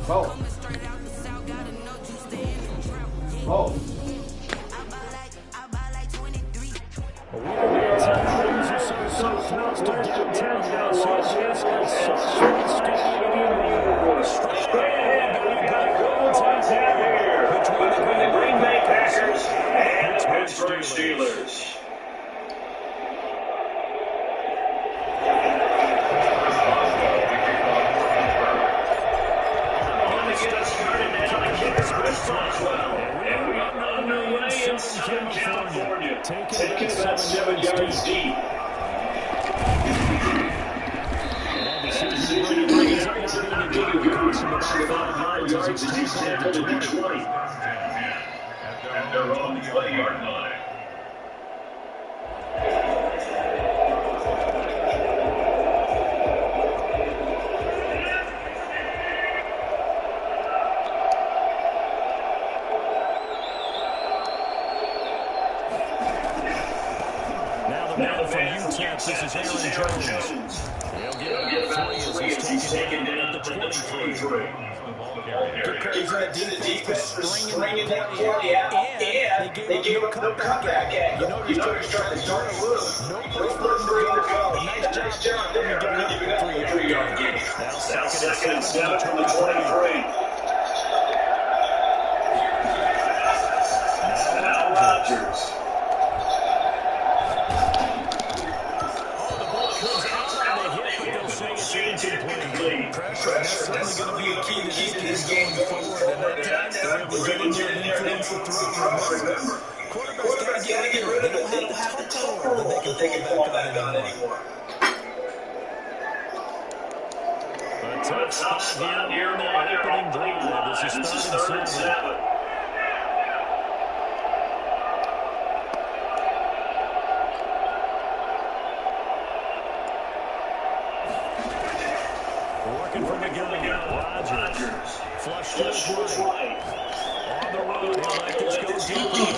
Bro. Bro. Between the Green Bay Packers and the Pittsburgh Steelers. And we are underway in Southern California. Taking about 7 yards deep. The brings up its lead again. Comes from about 5 yards as he's taken to the 20. At their own 20-yard line. This is Aaron Jones. He'll get about 3 as he's taken down at the 23. Good crazy defense for stringing that play out, and they gave up no comeback at you. You know you're trying to start a little. No place for him to go. Nice job there. Giving up a 3-yard gain. Now second and 7 from the 23. Now Rodgers. Pressure, and that's certainly going to be a key to this game going forward. And at times, they're able to get in there and influence the throw. Remember, quarterbacks got to get rid of it. They don't have the power that they can fall back on anymore. A tough spot here in the opening drive. This is 3rd and 7. Rodgers. Flush to his right. On the run. He'll let this go deep.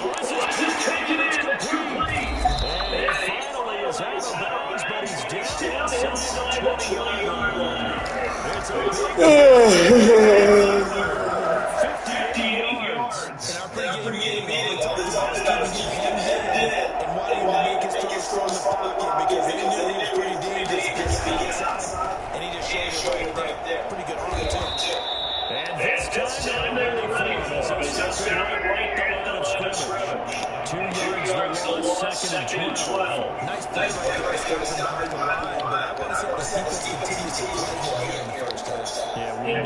He's taking it complete. And finally is out of bounds, but he's down inside the 20-yard line. It's a 58 yards. And our pregame meeting talked about Stephen and wanting to make his throws from the pocket because they knew he was pretty dangerous if he gets outside. And he just showed it right there. Pretty good arm too. And this time they're really fun. So it's right the line of scrimmage. 2 yards to the 2nd and 12. Nice play by the start behind the line. But I want to say the defense continues to play here in the first half. Yeah, we know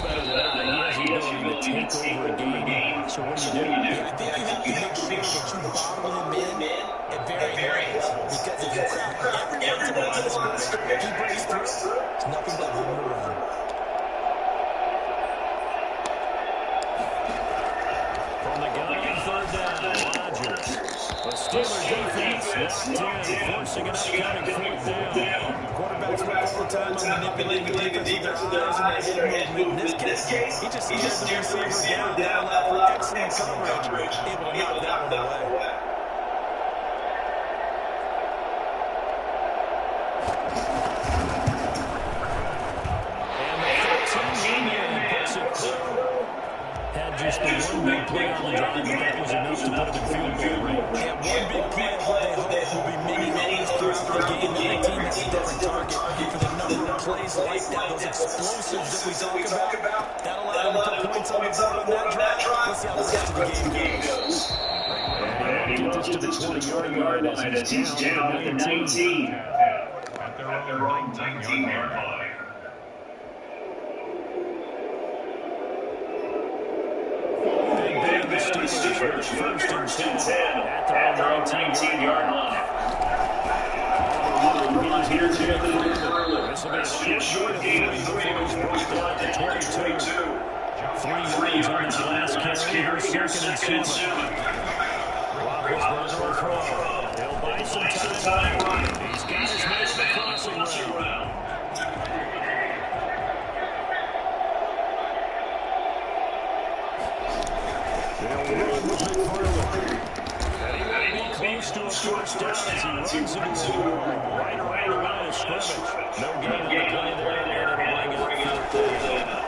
better than I. He has the ability to take over a game. So what do you do? I think you have to make sure that you bottle him in at very because if you crack every once in a while, he breaks through. It's nothing but room to run. From the gun, 3rd down, Rodgers. The Steeler defense locked in, forcing an upcoming 4th down. Quarterbacks work all the time on manipulating the defense with their eyes and their head movement. In this case, he just stared the receiver down for excellent coverage, able to knock that one away. Just the one big play on the drive, but that was enough to put them in field goal range. And one big play, what they hope will be many others throughout the game. Every team has a different target for the number of plays like that. Those explosives that we talk about, that allowed them to put points on the board on that drive. Let's see how the rest of the game goes. And he gets to the 20-yard line as he's down at the 19. At their own 19-yard line. The Steelers first and 10 at their own 19-yard line. Here to the this will be a short game of 3 before we got to 22. 3 yards on his last carry. Here's 2nd and 7. Roethlisberger will throw. He'll buy some time. He's got his man in the crossing route. They'll run with McFarland. And he will be close to a first down as he runs into a wall right around the line of scrimmage. No gain on the play there, and it'll bring up fourth down.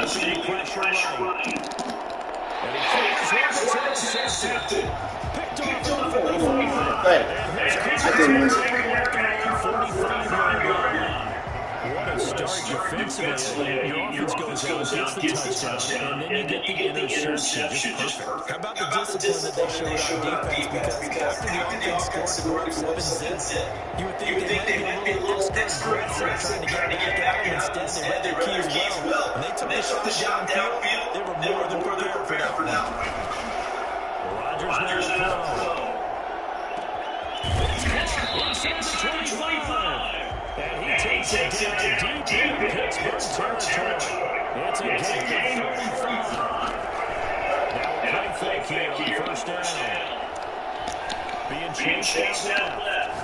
Escaping pressure right. And he fires one that's intercepted. Picked off on the 45. And here's Christian 45-yard line. What a start defensively. Your offense goes out, gets the touchdown, and then you get the interception. Just perfect. How about the discipline that they showed on defense? Because after the offense scored to go 7-zip, you would think they might be a little extra aggressive trying to get back at them. Instead, they read their keys well. And they took the shot downfield. They were more than prepared for that one. Rodgers now to throw. Inside the 25. And he takes it down deep in Pittsburgh territory. It's a gain of 35. Now a play fake here on first down. Being chased out left.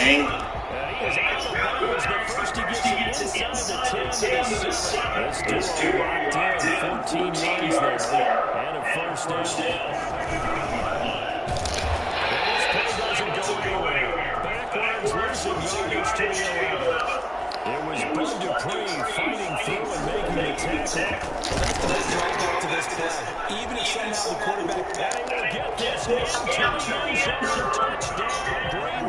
And he is out of bounds, but first he gets it inside the 10 to the 7. This duo locked in, 14 yards there. And a first down. It was Bud Dupree fighting through and making the tackle. Let's drive back to this play. Even if somehow the quarterback will get this down to the touchdown, Green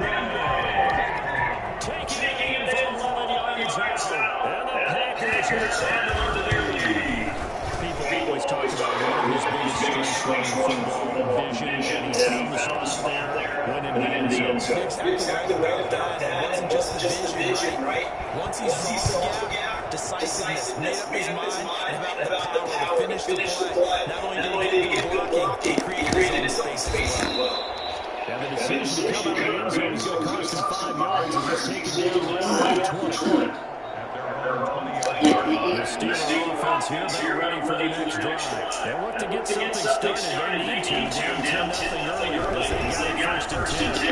taking it from 11 yards out. And the Packers are into their lead. People always talk about one of his biggest strengths running football, vision, and he seems off there when in the end zone. Exactly right about that. It wasn't just the vision, right? Once he saw the gap, decisiveness, made up his mind about the power to finish the play. Not only did he get good blocking, he created his own space as well. And the decision to come out of the end zone is going to cost him 5 yards as he's taken down around 20. The Steelers offense here, they're ready for the next drive. They look to get something started. They need to down 10-0 earlier as they got first and 10.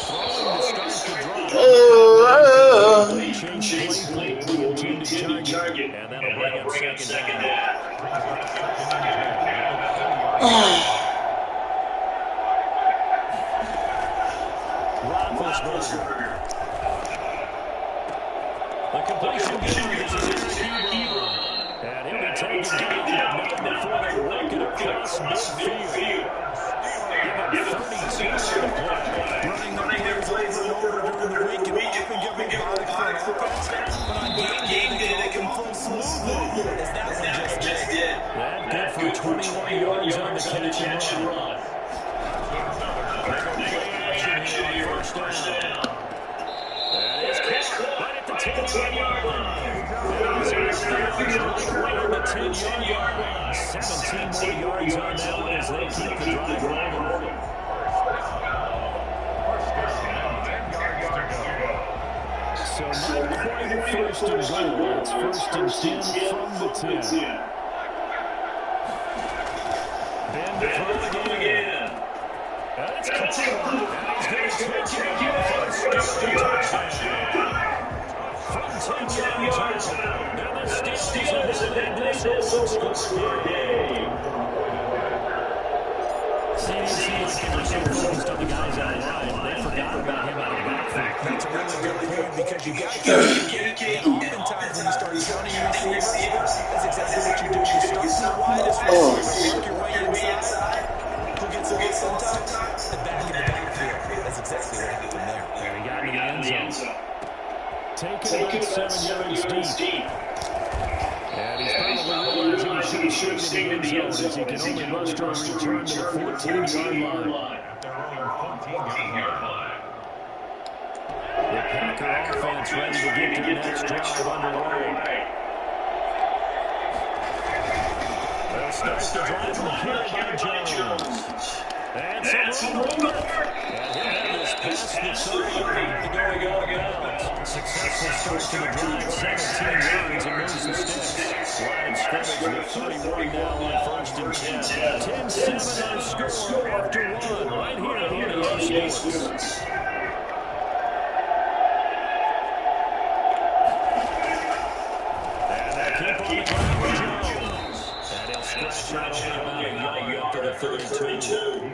Throwing to start the drive. They change play to the intended target, and that'll bring up second down. Roethlisberger. The completion is Eric Ebron. And he'll be taken down, but not before they work it across midfield. Give him 32 to play. Running the players over and over during the week and often give them body for offense. But on game day, they can pull smoothly, as that one just did. That good for 21 yards on the catch and run. Action here on first down. That is caught right at the 10-yard line. Right on the 10-yard line. 17 more yards on that one as they keep the drive rolling. So not quite first and goal. It's first and 10 from the 10. Ben to throw again. That's caught. And he's going to take it off. From 10 yards out. Now the Steelers have this old score game. CDC was so focused on the guys out of line, they forgot about him out of backfield. That's a really good point because you got to communicate. And oftentimes when you start showing your receivers, that's exactly what you do. You start to the widest receiver, work your way inside. Who gets away sometimes? The back in the backfield. That's exactly what happened there. There he got in the end zone. Taking about 7 yards deep. And he's probably realizing he should shoot in the end zone as he can only muster a return to the 14-yard line. The Packer offense ready to get their next drive underway. They'll start the drive from carry by Jones. And some room. And he'll have this pass that's going to go out of bounds. Successful start to the drive, 17 yards and moves the sticks. Line scrimmage with 31 now on first and 10. 10-7 our score after one right here on EA Sports. stretch out only about a yard after the 32.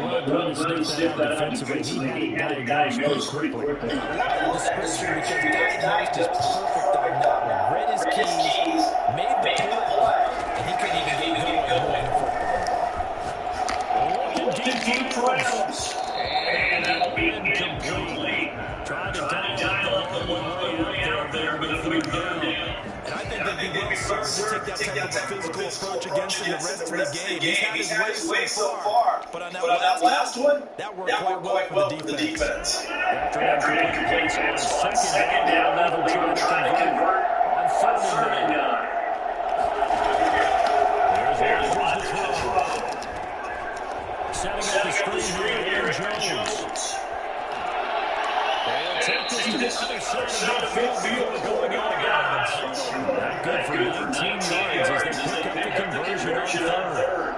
Well done to sniff that out defensively. He had it diagnosed pretty quickly. I love the description because diagnosed is perfect on that one. Read his keys, made the play, and he couldn't even get going more than Deep for Adams. And that'll be incomplete. Trying to dial the long way out there with third down. And I think they'd be well served to take that type of physical approach against him the rest of the game. He's had his way so far. But on that last one, that worked quite well for the defense. After that place on second down, they'll try to convert on third down. There's Rodgers to throw. Setting up the screen here, Aaron Jones. They'll take this to the other side of the field going on against. Not good for 19 yards as they pick up the conversion on third.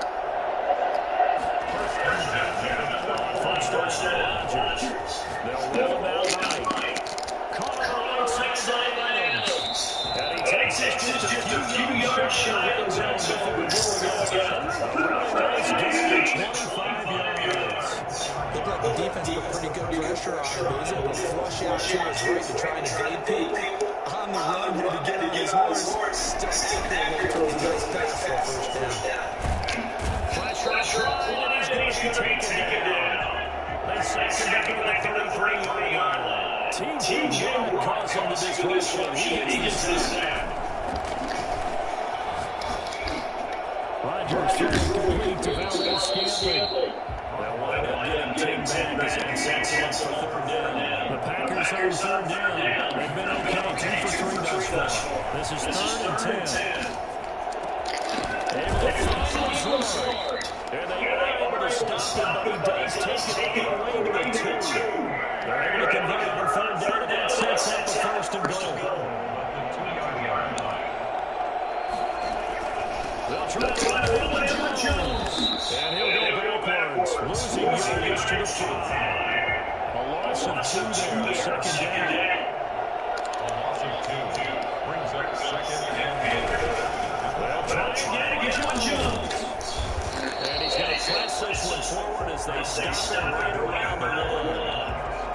First down, Rodgers. They'll roll him out right. Caught on the right side by Adams. And he takes it just a few yards shy of the zone before going out. Nice gain, 25 yards. Looked like the defense put pretty good pressure on him, but he's able to flush out to his right to try and evade people. On the run, ready to get on his horse. Still able to throw a nice pass for a first down. Pressure and he's going to be taken down. They sack him back at the 33-yard line. T.J. Watt calls on the disruption. He gets the snap. Rodgers complete to Valdez-Scantling. They'll wind up getting 10 back as it sets up for third down. The Packers on third down. They've been okay, 2 for 3 thus far. This is 3rd and 10. Able to find the throw. And they are able to stop him, but he does take it all the way to the 2. They're able to convert on third down, and that sets up the first and goal. They'll try to run Aaron Jones. And he'll go backwards, losing yardage to the 5. A loss of 2 there, second down. A loss of 2 brings up second and 8. They'll try again, Jones. And he's going to press this one forward as they stop him right around the line.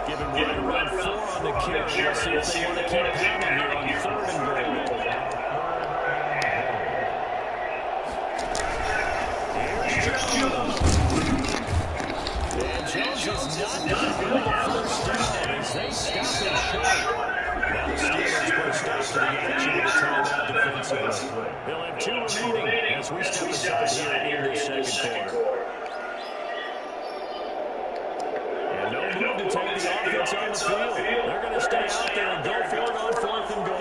Give him right around 4 on the carry. We'll see if they want to keep pounding here on 3rd and goal. Jones is not going to first down as they stop him short. Now the Steelers put a stop to the action with a timeout defensively. They'll have 2 remaining as we step aside here in the second quarter. And no move to take the offense on the field. They're going to stay out there and go for it on 4th and goal.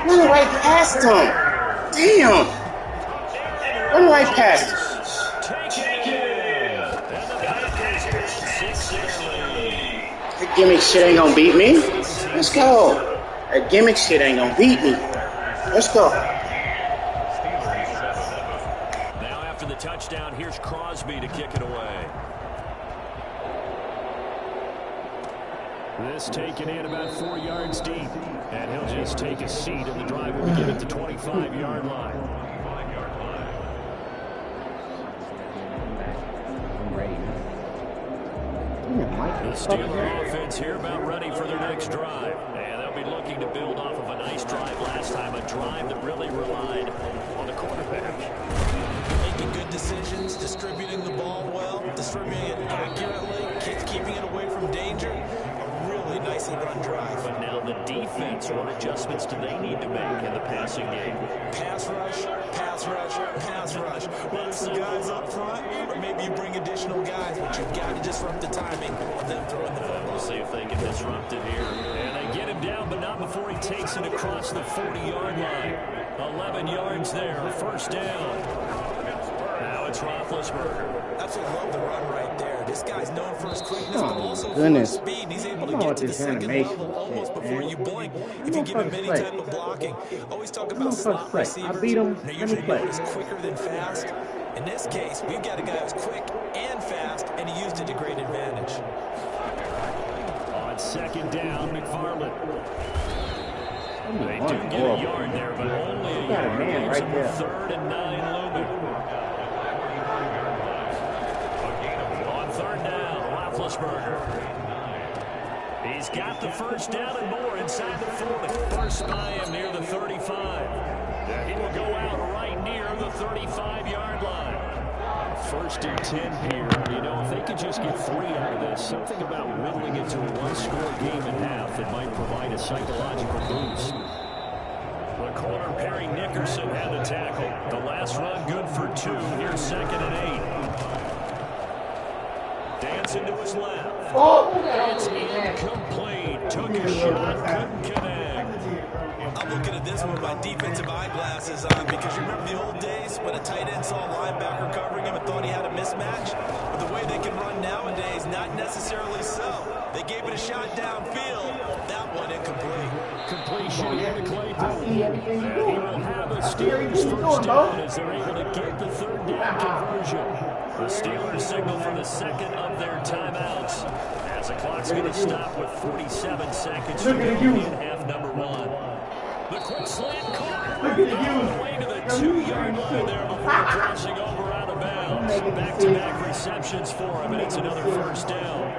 Run right past him. Damn. Run right past him. That gimmick shit ain't gonna beat me. Let's go. That gimmick shit ain't gonna beat me. Let's go. Now after the touchdown, here's Crosby to kick it away. This taken in about 4 yards deep. And he'll just take a seat in the drive when we get at the 25-yard line. The Steeler offense here about ready for their next drive. And they'll be looking to build off of a nice drive last time, a drive that really relied on the quarterback. Making good decisions, distributing the ball well, distributing it accurately, keeping it away from danger. A really nicely run drive. But now the defense, what adjustments do they need to make in the passing game? Pass rush, pass rush, pass rush. Whether it's the guys up front, or maybe you bring additional guys, but you've got to disrupt the timing of them throwing the football. We'll see if they can disrupt it here. And they get him down, but not before he takes it across the 40-yard line. 11 yards there, first down. Now it's Roethlisberger. Absolutely love the run right there. This guy's known for his quickness, but also for his speed. He's able to get to the second level almost before you blink if you give him any type of blocking. Always talk about slot receivers. They're usually known as quicker than fast. In this case, we've got a guy who's quick and fast, and he used it to great advantage. On second down, McFarland. They do get a yard there, but only a yard. Leaves them with 3rd and 9 looming. On 3rd down, Roethlisberger. He's got the first down and more inside the 40. First by him near the 35. He will go out right near the 35-yard line. 1st and 10 here. You know, if they could just get 3 out of this, something about whittling it to a one-score game at half that might provide a psychological boost. The corner, Perry Nickerson, had the tackle. The last run good for 2. Here's 2nd and 8. Dancing to his left. It's incomplete. Took a shot, couldn't connect. I'm looking at this with my defensive eyeglasses on because you remember the old days when a tight end saw a linebacker covering him and thought he had a mismatch? But the way they can run nowadays, not necessarily so. They gave it a shot downfield. That one incomplete. Completion here to Claypool. He will have a Steelers first down as they're able to get the 3rd down conversion. The Steelers signal for the 2nd of their timeouts as the clock's going to stop with 47 seconds to go in half number 1. The quick slant caught all the way to the 2-yard line there before crossing over out of bounds. Back-to-back receptions for him, and it's another first down.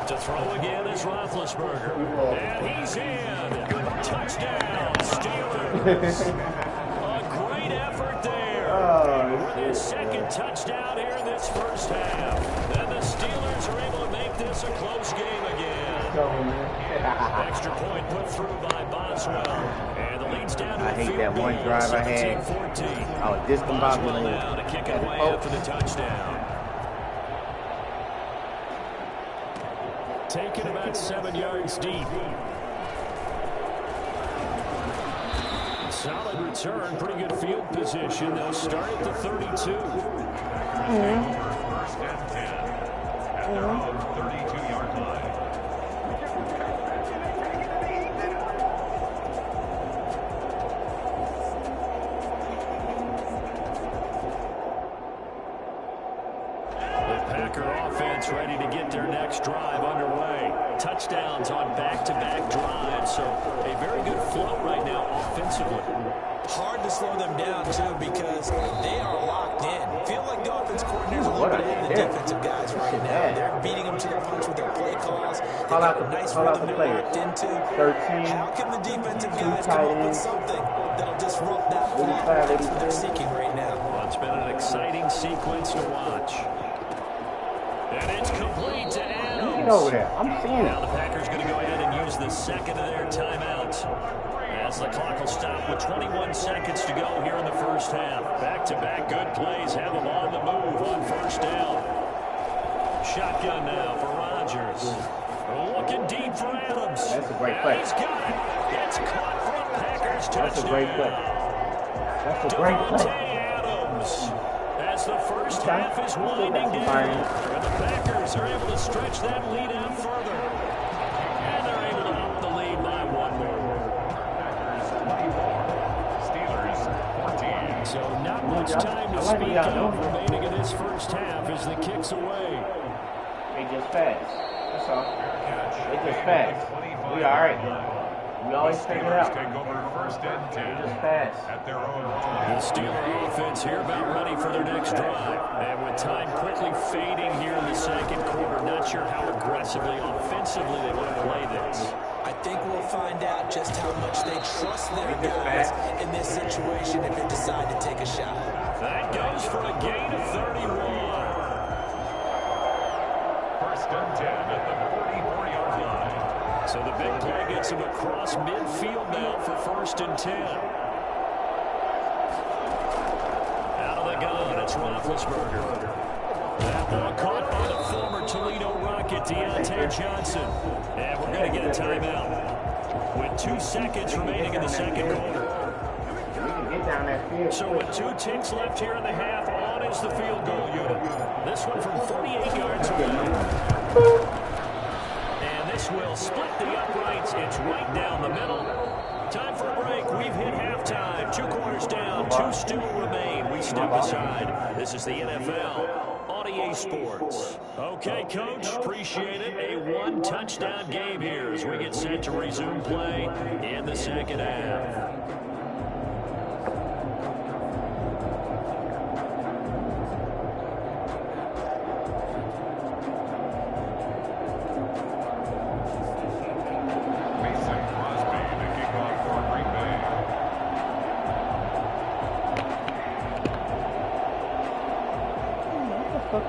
To throw again is Roethlisberger. And he's in. Touchdown, Steelers. A great effort there. With his 2nd touchdown here in this first half. And the Steelers are able to make this a close game again. Extra point put through by Boswell. And the lead's down to I hate that one drive I had. I was discombobulated. Now to kick it away after the touchdown. Taken about 7 yards deep. Solid return, pretty good field position. They'll start at the 32. First and 10 at their own 32-yard line. Ready to get their next drive underway. Touchdowns on back-to-back drives, so a very good flow right now offensively. Hard to slow them down, too, because they are locked in. Feel like the offense coordinators are a little bit ahead of the defensive guys right now. They're beating them to the punch with their play calls. They've got a nice rhythm they're locked into. 13. How can the defensive guys come up with something that'll disrupt that block? That's what they're seeking right now. Well, it's been an exciting sequence to watch. And it's complete to Adams. Get over there. I'm seeing Now it. the Packers going to go ahead and use the 2nd of their timeouts as the clock will stop with 21 seconds to go here in the first half. Back-to-back good plays have them on the move on first down. Shotgun now for Rodgers. Looking deep for Adams. That's a great play. He's got it. It's caught for a Packers touchdown. That's a great play. That's a great Davante play. Adams. As the first half is winding down, and the Packers are able to stretch that lead out further. And they're able to up the lead by 1 more. Steelers 14. So not much time to speak of remaining in this first half as the kick's away. They just fast. That's all. They just fast. We all right. We always figure it out. Take over 1st and 10 Just fast. at their own. The Steeler offense here about ready for their next drive. And with time quickly fading here in the 2nd quarter, not sure how aggressively, offensively they want to play this. I think we'll find out just how much they trust their guys in this situation if they decide to take a shot. That goes for a gain of 31. 1st and 10 at the 44-yard line. So the big play gets him across midfield now for 1st and 10. Out of the gun, it's Roethlisberger. That ball caught by the former Toledo Rocket, Deontay Johnson. And we're going to get a timeout with 2 seconds remaining in the 2nd quarter. Get down that field. So with 2 ticks left here in the half, on one is the field goal unit. This one from 48 yards away. And this will split the uprights. It's right down the middle. Time for a break. We've hit halftime. 2 quarters down. 2 still remain. We step aside. This is the NFL on EA Sports. Okay, Coach. Appreciate it. A 1-touchdown game here as we get set to resume play in the second half.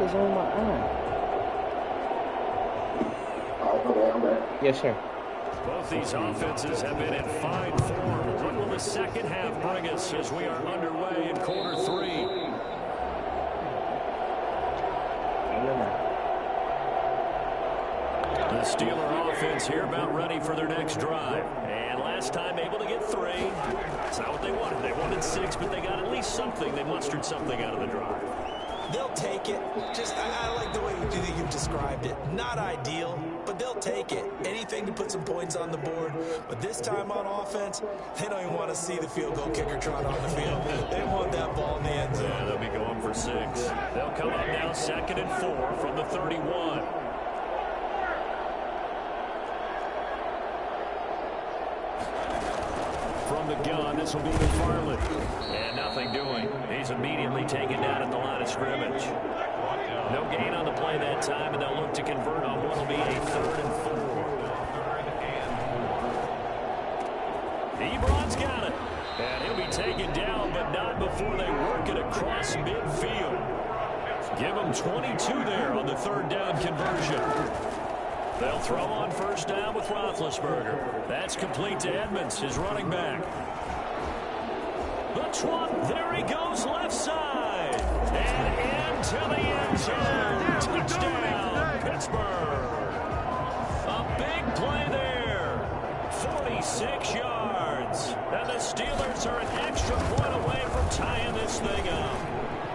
Is on my eye. Yes, sir. Both these offenses have been in fine form. What will the second half bring us as we are underway in quarter 3? The Steeler offense here about ready for their next drive. And last time able to get 3. That's not what they wanted. They wanted 6, but they got at least something. They mustered something out of the drive. They'll take it. I like the way you've described it. Not ideal, but they'll take it. Anything to put some points on the board. But this time on offense, they don't even want to see the field goal kicker trot on the field. They want that ball in the end zone. Yeah, they'll be going for 6. They'll come up now 2nd and 4 from the 31. From the gun, this will be McFarland. And nothing doing. He's immediately taken down at the line of scrimmage. No gain on the play that time, and they'll look to convert on what will be a 3rd and 4. Ebron's got it. And he'll be taken down, but not before they work it across midfield. Give him 22 there on the 3rd down conversion. They'll throw on 1st down with Roethlisberger. That's complete to Edmonds, his running back. The Trump, there he goes, left side. And into the end zone. Touchdown, Pittsburgh. A big play there. 46 yards. And the Steelers are an extra point away from tying this thing up.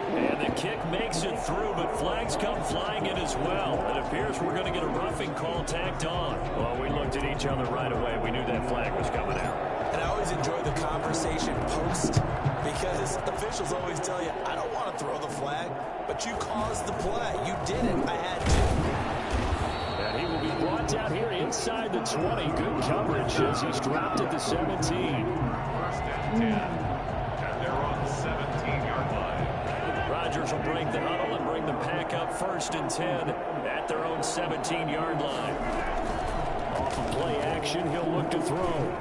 And the kick makes it through, but flags come flying in as well. It appears we're going to get a roughing call tacked on. Well, we looked at each other right away. We knew that flag was coming out. And I always enjoy the conversation post because officials always tell you, I don't want to throw the flag, but you caused the play. You did it. I had to. And he will be brought down here inside the 20. Good coverage as he's dropped at the 17. 1st and 10. And they're on the 17-yard line. Rodgers will break the huddle and bring the pack up 1st and 10 at their own 17-yard line. Off of play action, he'll look to throw.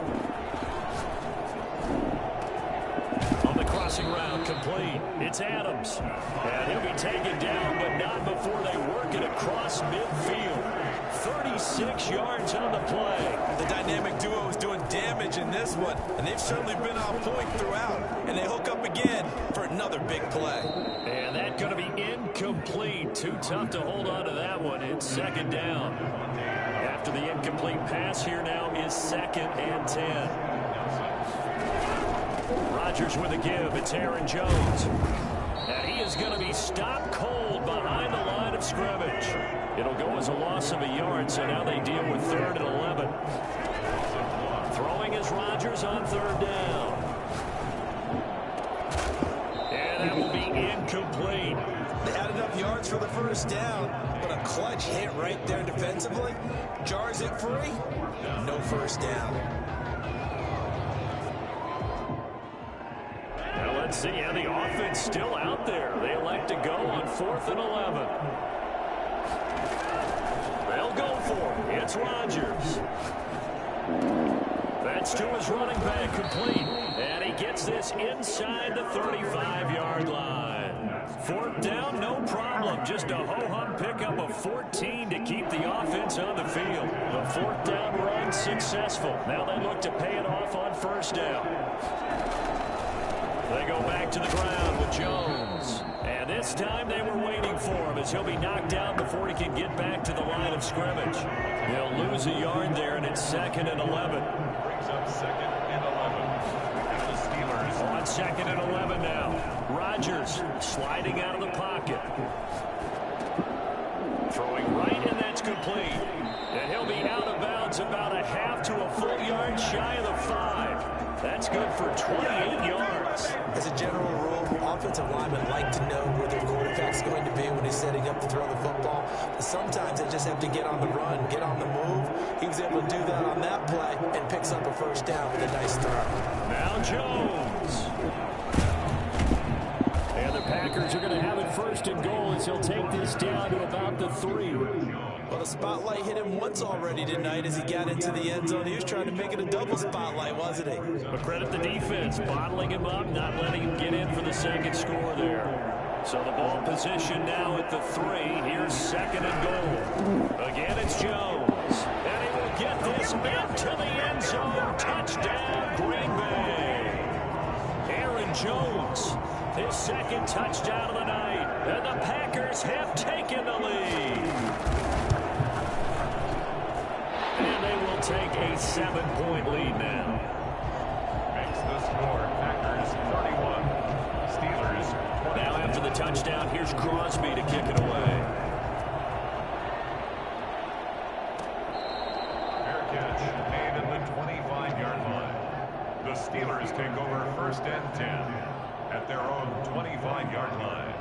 On the crossing route, complete. It's Adams. And he'll be taken down, but not before they work it across midfield. 36 yards on the play. The dynamic duo is doing damage in this one, and they've certainly been on point throughout. And they hook up again for another big play. And that's going to be incomplete. Too tough to hold on to that one. It's 2nd down. After the incomplete pass here now is 2nd and 10. Rodgers with a give. It's Aaron Jones. And he is going to be stopped cold behind the line of scrimmage. It'll go as a loss of a yard, so now they deal with 3rd and 11. Throwing is Rodgers on 3rd down. And that will be incomplete. They had enough yards for the 1st down, but a clutch hit right there defensively jars it free. No 1st down. Now let's see how the offense still out there. They elect to go on 4th and 11. They'll go for it. It's Rodgers. That's to his running back, complete. And he gets this inside the 35-yard line. 4th down, no problem. Just a ho-hum pickup of 14 to keep the offense on the field. The 4th down run successful. Now they look to pay it off on 1st down. They go back to the ground with Jones. And this time they were waiting for him as he'll be knocked down before he can get back to the line of scrimmage. They'll lose a yard there, and it's 2nd and 11. Brings up 2nd and 11. And the Steelers on 2nd and 11 now. Rodgers sliding out of the pocket. Throwing right, and that's complete. And he'll be out of bounds about a half to a full yard shy of the 5. That's good for 28 yards. As a general rule, offensive linemen like to know where their quarterback's going to be when he's setting up to throw the football. But sometimes they just have to get on the run, get on the move. He was able to do that on that play and picks up a first down with a nice throw. Now Jones. And the Packers are going to have it 1st and goal as he'll take this down to about the 3. Well, the spotlight hit him once already tonight as he got into the end zone. He was trying to make it a double spotlight, wasn't he? But credit the defense, bottling him up, not letting him get in for the 2nd score there. So the ball position now at the 3. Here's 2nd and goal. Again, it's Jones. And he will get this into the end zone. Touchdown, Green Bay. Aaron Jones, his 2nd touchdown of the night. And the Packers have taken the lead. And they will take a 7-point lead now. Makes the score Packers 31. Steelers 20. Now after the touchdown, here's Crosby to kick it away. Fair catch made at the 25-yard line. The Steelers take over 1st and 10 at their own 25-yard line.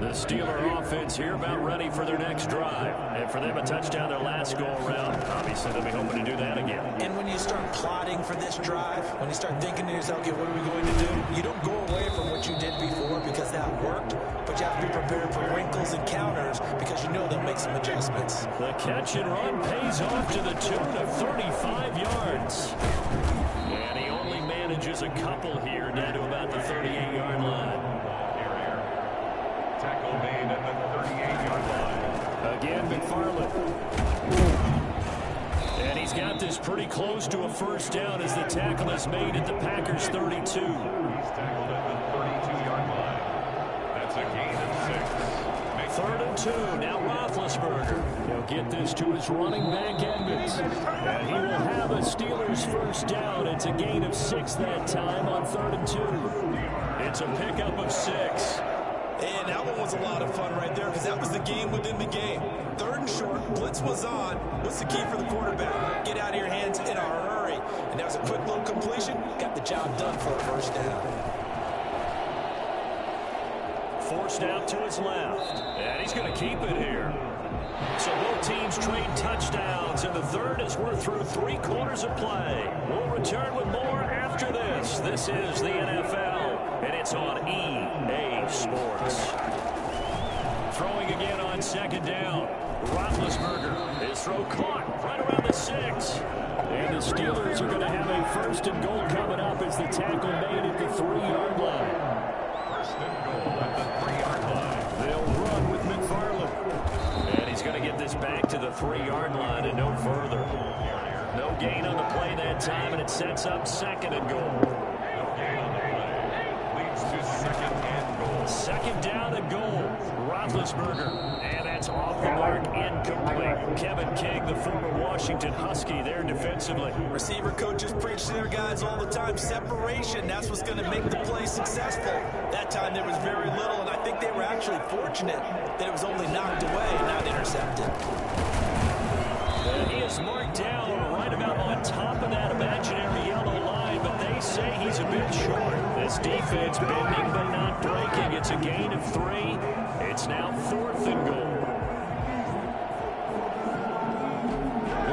The Steeler offense here about ready for their next drive. And for them, a touchdown their last go-around. Obviously, they'll be hoping to do that again. And when you start plotting for this drive, when you start thinking to yourself, okay, what are we going to do? You don't go away from what you did before because that worked, but you have to be prepared for wrinkles and counters because you know they'll make some adjustments. The catch and run pays off to the tune of 35 yards. And he only manages a couple here down to about the 38-yard line. Tackle made at the 38-yard line. Again, McFarland. And he's got this pretty close to a first down as the tackle is made at the Packers' 32. He's tackled at the 32-yard line. That's a gain of 6. 3rd and 2. Now Roethlisberger. He'll get this to his running back, Edmonds. And he will have a Steelers first down. It's a gain of 6 that time on 3rd and 2. It's a pickup of 6. And that one was a lot of fun right there because that was the game within the game. 3rd and short, blitz was on. What's the key for the quarterback? Get out of your hands in a hurry. And that was a quick little completion. Got the job done for a first down. Forced out to his left. And he's going to keep it here. So both teams trade touchdowns in the 3rd as we're through 3 quarters of play. We'll return with more after this. This is the NFL, and it's on EA Sports. Throwing again on 2nd down. Roethlisberger. His throw caught right around the 6. And the Steelers are going to have a 1st and goal coming up as the tackle made at the 3-yard line. 1st and goal at the 3-yard line. They'll run with McFarland. And he's going to get this back to the 3-yard line and no further. No gain on the play that time, and it sets up 2nd and goal. No gain on the play. Leads to 2nd and goal. 2nd down and goal. Roethlisberger. And that's off the mark, incomplete. Kevin King, the former Washington Husky, there defensively. Receiver coaches preach to their guys all the time. Separation, that's what's going to make the play successful. That time there was very little, and I think they were actually fortunate that it was only knocked away and not intercepted. And he is marked down right about on top of that imaginary yellow line, but they say he's a bit short. This defense bending but not breaking. It's a gain of 3. It's now 4th and goal.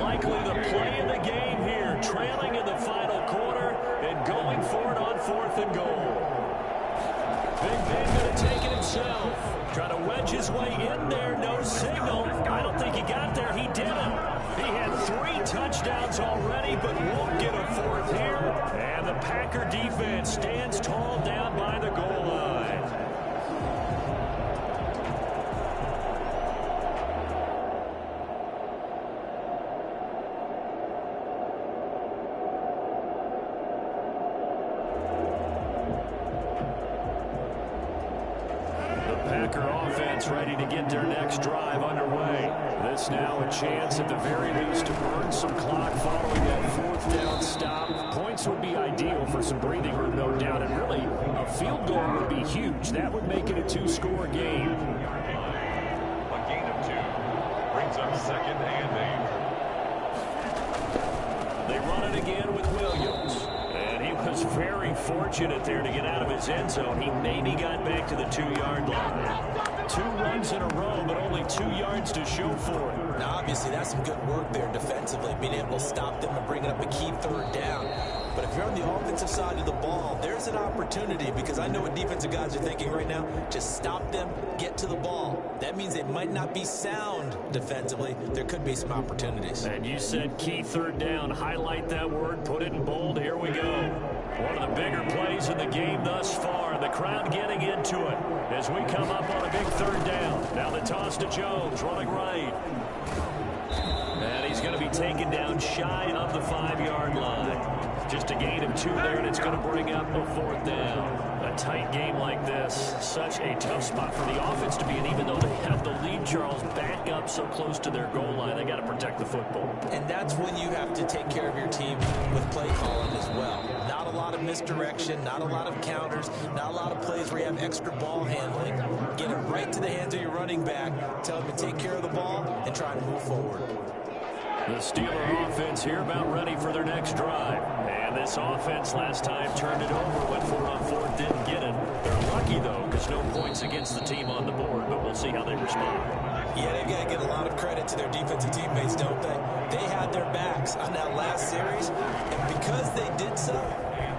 Likely the play of the game here, trailing in the final quarter and going for it on 4th and goal. Big Ben going to take it himself. Trying to wedge his way in there, no signal. I don't think he got there. He didn't. He had 3 touchdowns already, but won't get a 4th here. And the Packer defense stands tall down by the goal line. Packer offense ready to get their next drive underway. This now a chance at the very least to burn some clock following that fourth down stop. Points would be ideal for some breathing room, no doubt, and really a field goal would be huge. That would make it a two-score game. A gain of 2 brings up 2nd and 8. They run it again with Williams. And he was very fortunate there to get out of his end zone. He maybe got back to the 2-yard line. 2 runs in a row, but only 2 yards to show for it. Now, obviously, that's some good work there defensively, being able to stop them and bringing up a key 3rd down. But if you're on the offensive side of the ball, there's an opportunity, because I know what defensive guys are thinking right now. Just stop them, get to the ball. That means they might not be sound defensively. There could be some opportunities. And you said key 3rd down. Highlight that word, put it in bold. Here we go. One of the bigger plays in the game thus far. The crowd getting into it as we come up on a big 3rd down. Now the toss to Jones, running right. And he's going to be taken down shy of the 5-yard line. Just a gain of 2 there, and it's going to bring up a 4th down. A tight game like this, such a tough spot for the offense to be in, even though they have the lead, Charles, back up so close to their goal line. They got to protect the football. And that's when you have to take care of your team with play calling as well. Not a lot of misdirection, not a lot of counters, not a lot of plays where you have extra ball handling. Get it right to the hands of your running back, tell him to take care of the ball, and try to move forward. The Steeler offense here about ready for their next drive. And this offense last time turned it over, went 4 on 4, didn't get it. They're lucky, though, because no points against the team on the board, but we'll see how they respond. Yeah, they've got to give a lot of credit to their defensive teammates, don't they? They had their backs on that last series, and because they did so,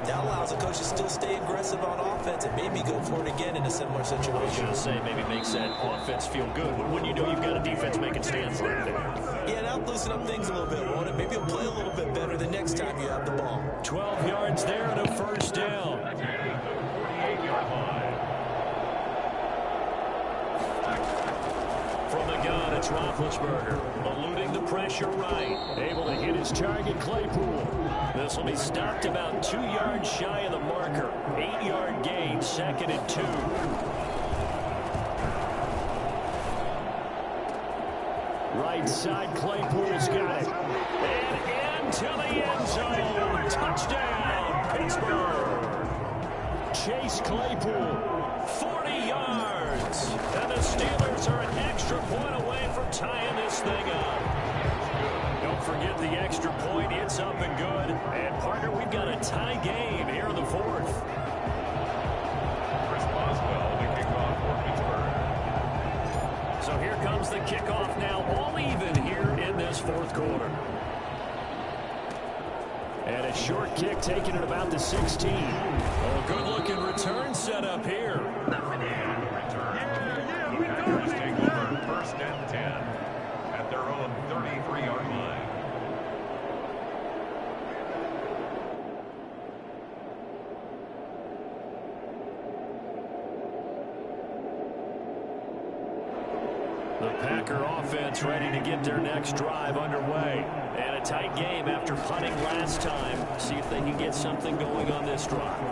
that allows the coach to still stay aggressive on offense and maybe go for it again in a similar situation. I was going to say, maybe makes that offense feel good. When you know you've got a defense making stands like that. Yeah, now loosen up things a little bit, won't it? Maybe you'll play a little bit better the next time you have the ball. 12 yards there and a 1st down. 48-yard line. From the gun, it's Roethlisberger, eluding the pressure right. Able to hit his target, Claypool. This will be stopped about 2 yards shy of the marker. 8-yard gain, 2nd and 2. Right side, Claypool's got it. And into the end zone. Touchdown, Pittsburgh. Chase Claypool, 40 yards. And the Steelers are an extra point away from tying this thing up. Don't forget the extra point. It's up and good. And, partner, we've got a tie game here in the 4th. Chris Boswell to kick off for Pittsburgh. So here comes the kickoff now, all even here in this 4th quarter. And a short kick taken at about the 16. Oh, good-looking return set up here. The Packers take over 1st and 10 at their own 33-yard line. The Packer offense ready to get their next drive underway. And a tight game after punting last time. See if they can get something going on this drive.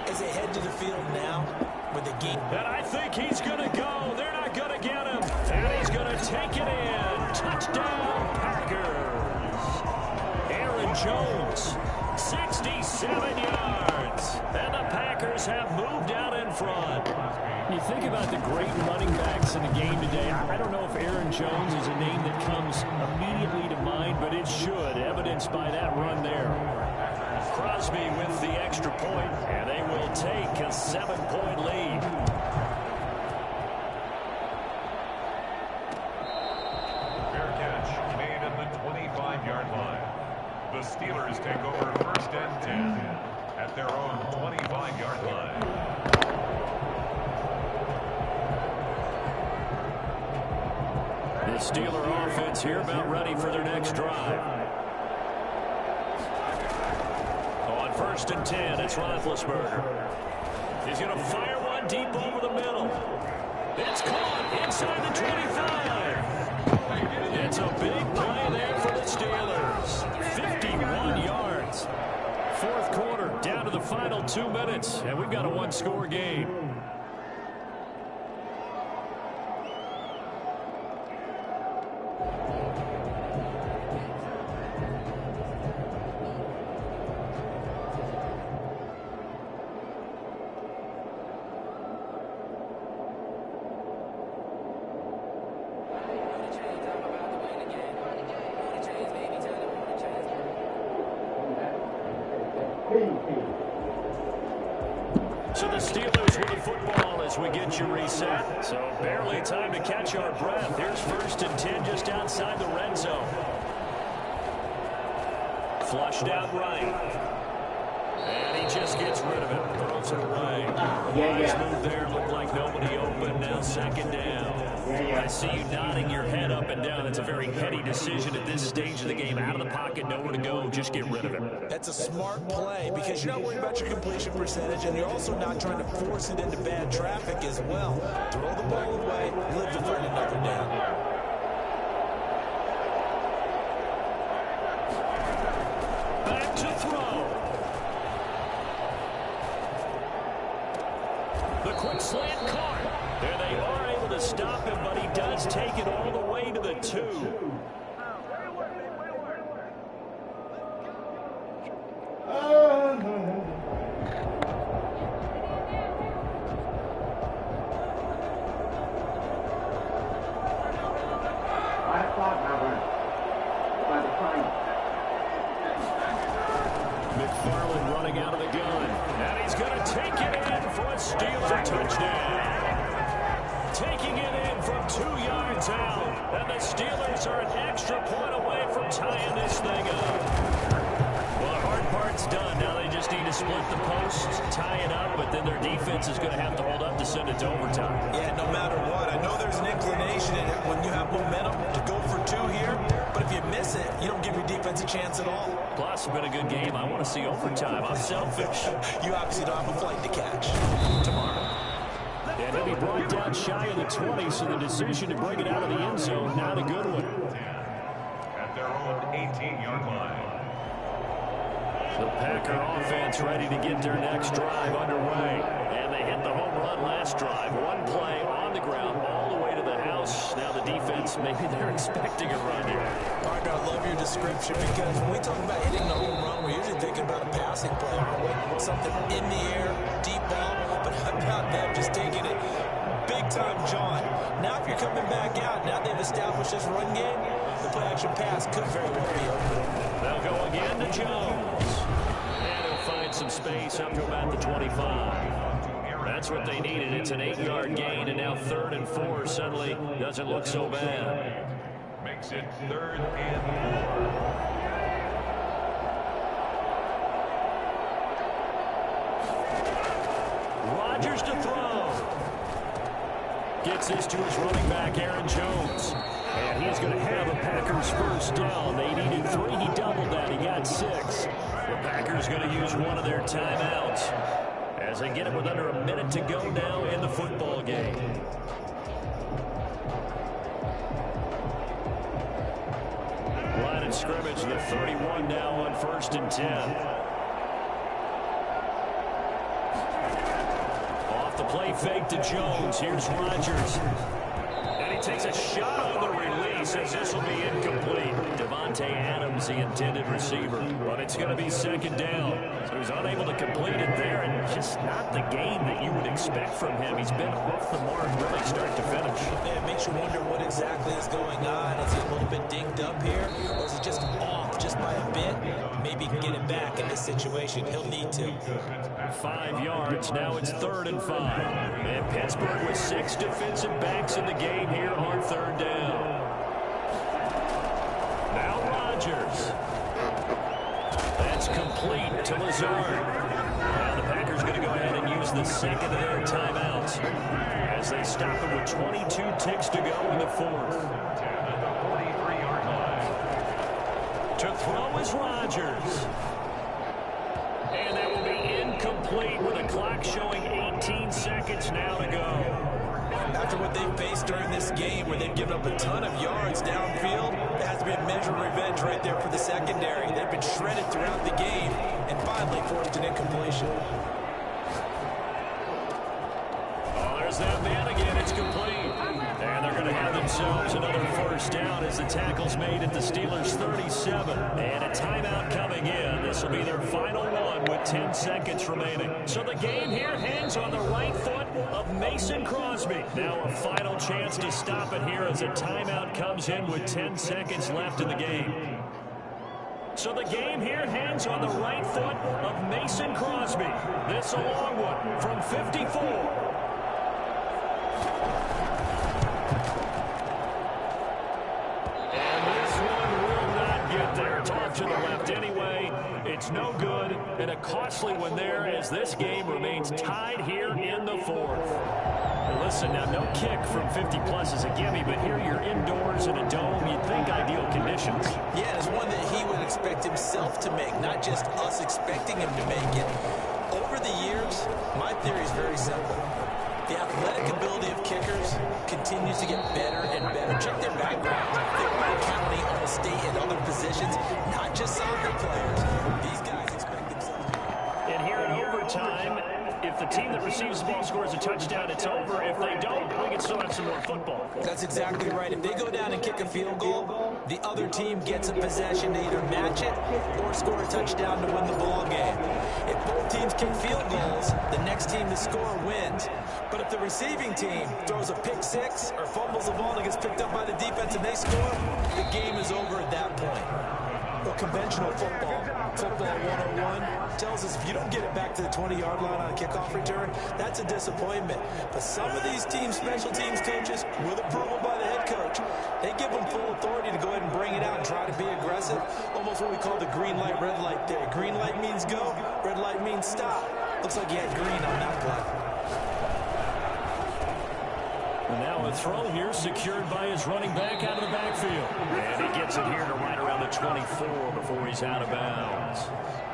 As they head to the field now with the game. And I think he's going to go. They're not going to get him. And he's going to take it in. Touchdown, Packers. Aaron Jones, 67 yards. And the Packers have moved out in front. You think about the great running backs in the game today. I don't know if Aaron Jones is a name that comes immediately to mind, but it should, evidenced by that run there. Crosby with the extra point, and they will take a 7-point lead. Fair catch made at the 25-yard line. The Steelers take over 1st and 10 at their own 25-yard line. The Steeler offense here about ready for their next drive. On 1st and 10, it's Roethlisberger. He's going to fire one deep over the middle. It's caught inside the 25. It's a big play there for the Steelers. 51 yards. 4th quarter, down to the final 2 minutes, and we've got a 1-score game. So the Steelers with the football as we get you reset. So barely time to catch our breath. Here's 1st and 10 just outside the red zone. Flushed out right. And he just gets rid of it. Throws it away. Nice move there. Looked like nobody open. Now 2nd down. I see you nodding your head up and down. It's a very heady decision at this stage of the game. Out of the pocket, nowhere to go. Just get rid of it. That's a smart play because you're not worried about your completion percentage, and you're also not trying to force it into bad traffic as well. Throw the ball away, live to find another down. Back to throw. The quick slant caught. There they are able to stop him, but he does take it all the way to the 2. McFarland running out of the gun. And he's going to take it in for a Steeler touchdown. Taking it in from 2 yards out. And the Steelers are an extra point away from tying this thing up. Well, the hard part's done. Now they just need to split the posts, tie it up, but then their defense is going to have to hold up to send it to overtime. Yeah, no matter what. I know there's an inclination when you have momentum to go for 2 here, but if you miss it, you don't give your defense a chance at all. Plus, it's been a good game. I want to see overtime. I'm selfish. You obviously don't have a flight to catch. Tomorrow. And he'll be brought down shy of the 20, so the decision to bring it out of the end zone, not a good one. At their own 18-yard line. The Packer offense ready to get their next drive underway. And they hit the home run last drive. One play on the ground all the way to the house. Now the defense, maybe they're expecting a run here. Partner, I love your description because when we talk about hitting the home run, we're usually thinking about a passing play, aren't we? Something in the air, deep ball, but how about them just taking it big time, John? Now if you're coming back out, now they've established this run game, the play-action pass could very well be open. They'll go again to Jones. And he'll find some space up to about the 25. That's what they needed. It's an 8-yard gain, and now 3rd and 4 suddenly doesn't look so bad. Makes it 3rd and 4. Rodgers to throw. Gets this to his running back, Aaron Jones. And he's going to have a Packers 1st down. They needed 3. He doubled that. He got 6. The Packers going to use one of their timeouts as they get it with under a minute to go now in the football game. Line of scrimmage, the 31 now on 1st and 10. Off the play fake to Jones. Here's Rodgers. And he takes a shot on the release as this will be incomplete. Devontae Adams, the intended receiver. But it's going to be 2nd down. So he's unable to complete it there, and just not the game that you would expect from him. He's been off the mark really start to finish. Yeah, it makes you wonder what exactly is going on. Is he a little bit dinged up here, or is he just off just by a bit? Maybe he can get it back in this situation. He'll need to. 5 yards. Now it's 3rd and 5. And Pittsburgh with 6 defensive backs in the game here on 3rd down. Now Rodgers. That's complete to Lazard. Now the Packers going to go ahead and use the 2nd of their timeouts as they stop it with 22 ticks to go in the 4th. At the 43-yard line. To throw is Rodgers. And that will be incomplete with the clock showing 18 seconds now to go. After what they've faced during this game where they've given up a ton of yards downfield, there has to be a measure of revenge right there for the secondary. They've been shredded throughout the game and finally forced an incompletion. Oh, there's that man again. It's complete. And they're going to have themselves another 1st down as the tackle's made at the Steelers' 37. And a timeout coming in. This will be their final one with 10 seconds remaining. So the game here hangs on the right foot of Mason Crosby. Now a final chance to stop it here as a timeout comes in with 10 seconds left in the game. So the game here hangs on the right foot of Mason Crosby. This a long one from 54. To the left anyway. It's no good, and a costly one there as this game remains tied here in the fourth. And listen, now no kick from 50-plus is a gimme, but here you're indoors in a dome. You'd think ideal conditions. Yeah, it's one that he would expect himself to make, not just us expecting him to make it. Over the years, my theory is very simple. The athletic ability of kickers continues to get better and better. Check their background. They're all county, all state, and other positions, not just soccer players. These guys expect themselves to be. And here in overtime, if the team that receives the ball scores a touchdown, it's over. If they don't, we can still have some more football. That's exactly right. If they go down and kick a field goal, the other team gets a possession to either match it or score a touchdown to win the ball game. If both teams kick field goals, the next team to score wins. But if the receiving team throws a pick six or fumbles the ball and it gets picked up by the defense and they score, the game is over at that point. Well, conventional football 101, tells us if you don't get it back to the 20-yard line on a kickoff return, that's a disappointment. But some of these teams, special teams coaches, with approval by the head coach, they give them full authority to go ahead and bring it out and try to be aggressive. Almost what we call the green light, red light theory. Green light means go, red light means stop. Looks like he had green on that play. And now a throw here secured by his running back out of the backfield. And he gets it here to right around the 24 before he's out of bounds.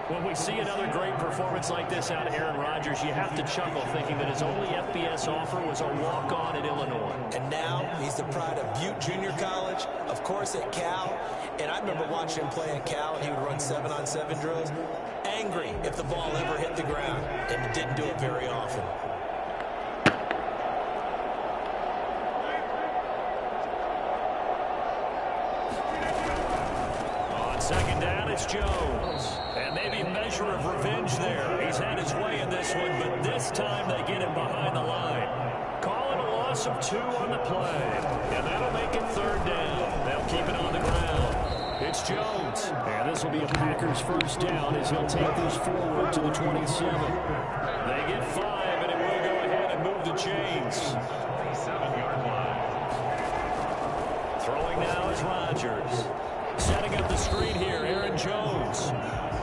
When we see another great performance like this out of Aaron Rodgers, you have to chuckle thinking that his only FBS offer was a walk-on at Illinois. And now he's the pride of Butte Junior College, of course at Cal. And I remember watching him play at Cal, and he would run 7-on-7 drills. Angry if the ball ever hit the ground, and didn't do it very often. Second down, it's Jones. And maybe a measure of revenge there. He's had his way in this one, but this time they get him behind the line. Call it a loss of 2 on the play. And that'll make it third down. They'll keep it on the ground. It's Jones. And this will be a Packers first down as he'll take this forward to the 27. They get 5, and it will go ahead and move the chains. 27-yard line. Throwing now is Rodgers. Setting up the screen here, Aaron Jones.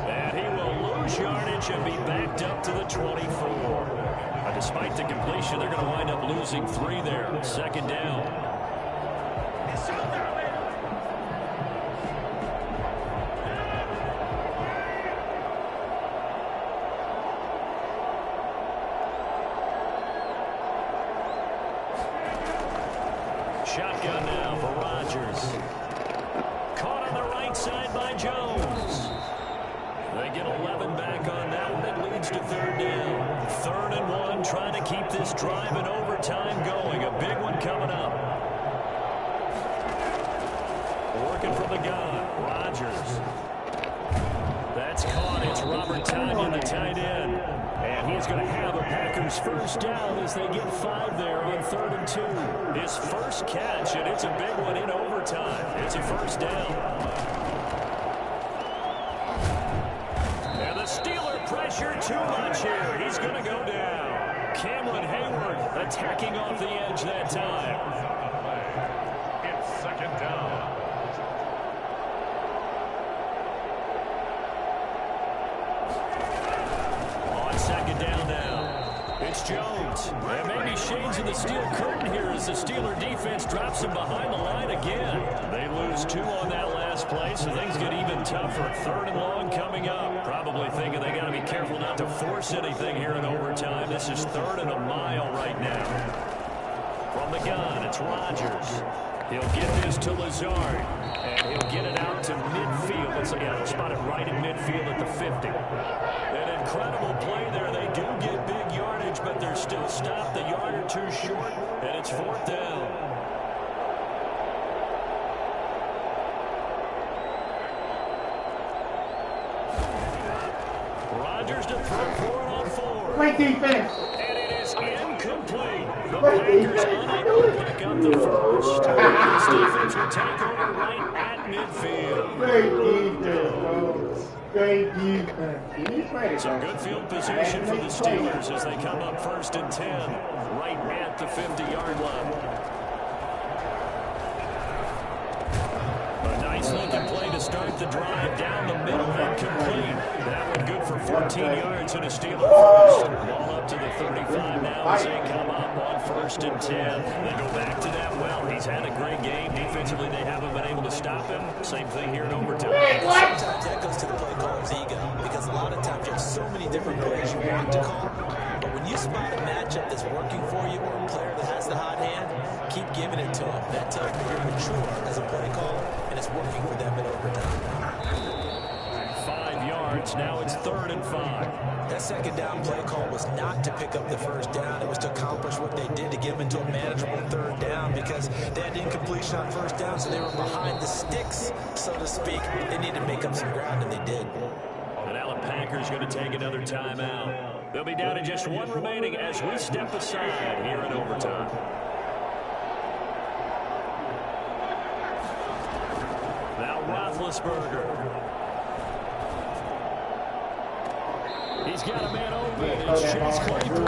And he will lose yardage and be backed up to the 24. Despite the completion, they're going to wind up losing 3 there. Second down. Shotgun now for Rodgers. Caught on the right side by Jones. They get 11 back on that one. It leads to third down. 3rd and 1, trying to keep this drive in overtime going. A big one coming up. Working from the gun, Rodgers. That's caught. It's Robert Tonyan, the tight end. And he's going to have a Packers first down as they get 5 there on 3rd and 2. His first catch, and it's a big one in overtime. It's a first down. And the Steeler pressure too much here. He's going to go down. Cameron Hayward attacking off the edge that time. It's second down. Second down now. It's Jones. And maybe shades in the steel curtain here as the Steeler defense drops him behind the line again. They lose 2 on that last play, so things get even tougher. 3rd and long coming up. Probably thinking they got to be careful not to force anything here in overtime. This is 3rd and a mile right now. From the gun, it's Rodgers. He'll get this to Lazard, and he'll get it out to midfield. Let's say, yeah, spot it right in midfield at the 50. An incredible play there. They do get big yardage, but they're still stopped a yard or 2 short, and it's 4th down. Rodgers to throw for it on 4. Great defense. And it is incomplete. The The Packers unable to pick up the first. This defense will take over right at midfield. Great defense, bro. Great defense. Some good field position for the Steelers as they come up 1st and 10, right at the 50-yard line. A nice looking play to start the drive down the middle and complete. That one good for 14 yards and a Steeler first. Ball up to the 35 now as they come up on 1st and 10. They go back to that well. He's had a great game. Defensively, they haven't been able to stop him. Same thing here in overtime. Sometimes that goes to the play caller's ego because a lot of times you have so many different plays you want to call. But when you spot a matchup that's working for you or a player that has the hot hand, keep giving it to him. That tells me you're mature as a play caller and it's working for them in overtime. 5 yards. Now it's 3rd and 5. That second down play call was not to pick up the first down. It was to accomplish what they did to get them into a manageable 3rd down because they had incompletion on 1st down, so they were behind the sticks, so to speak. They needed to make up some ground, and they did. And now the Packers going to take another timeout. They'll be down to just 1 remaining as we step aside here in overtime. Now Roethlisberger. He's got a man open. It's Chase Claypool.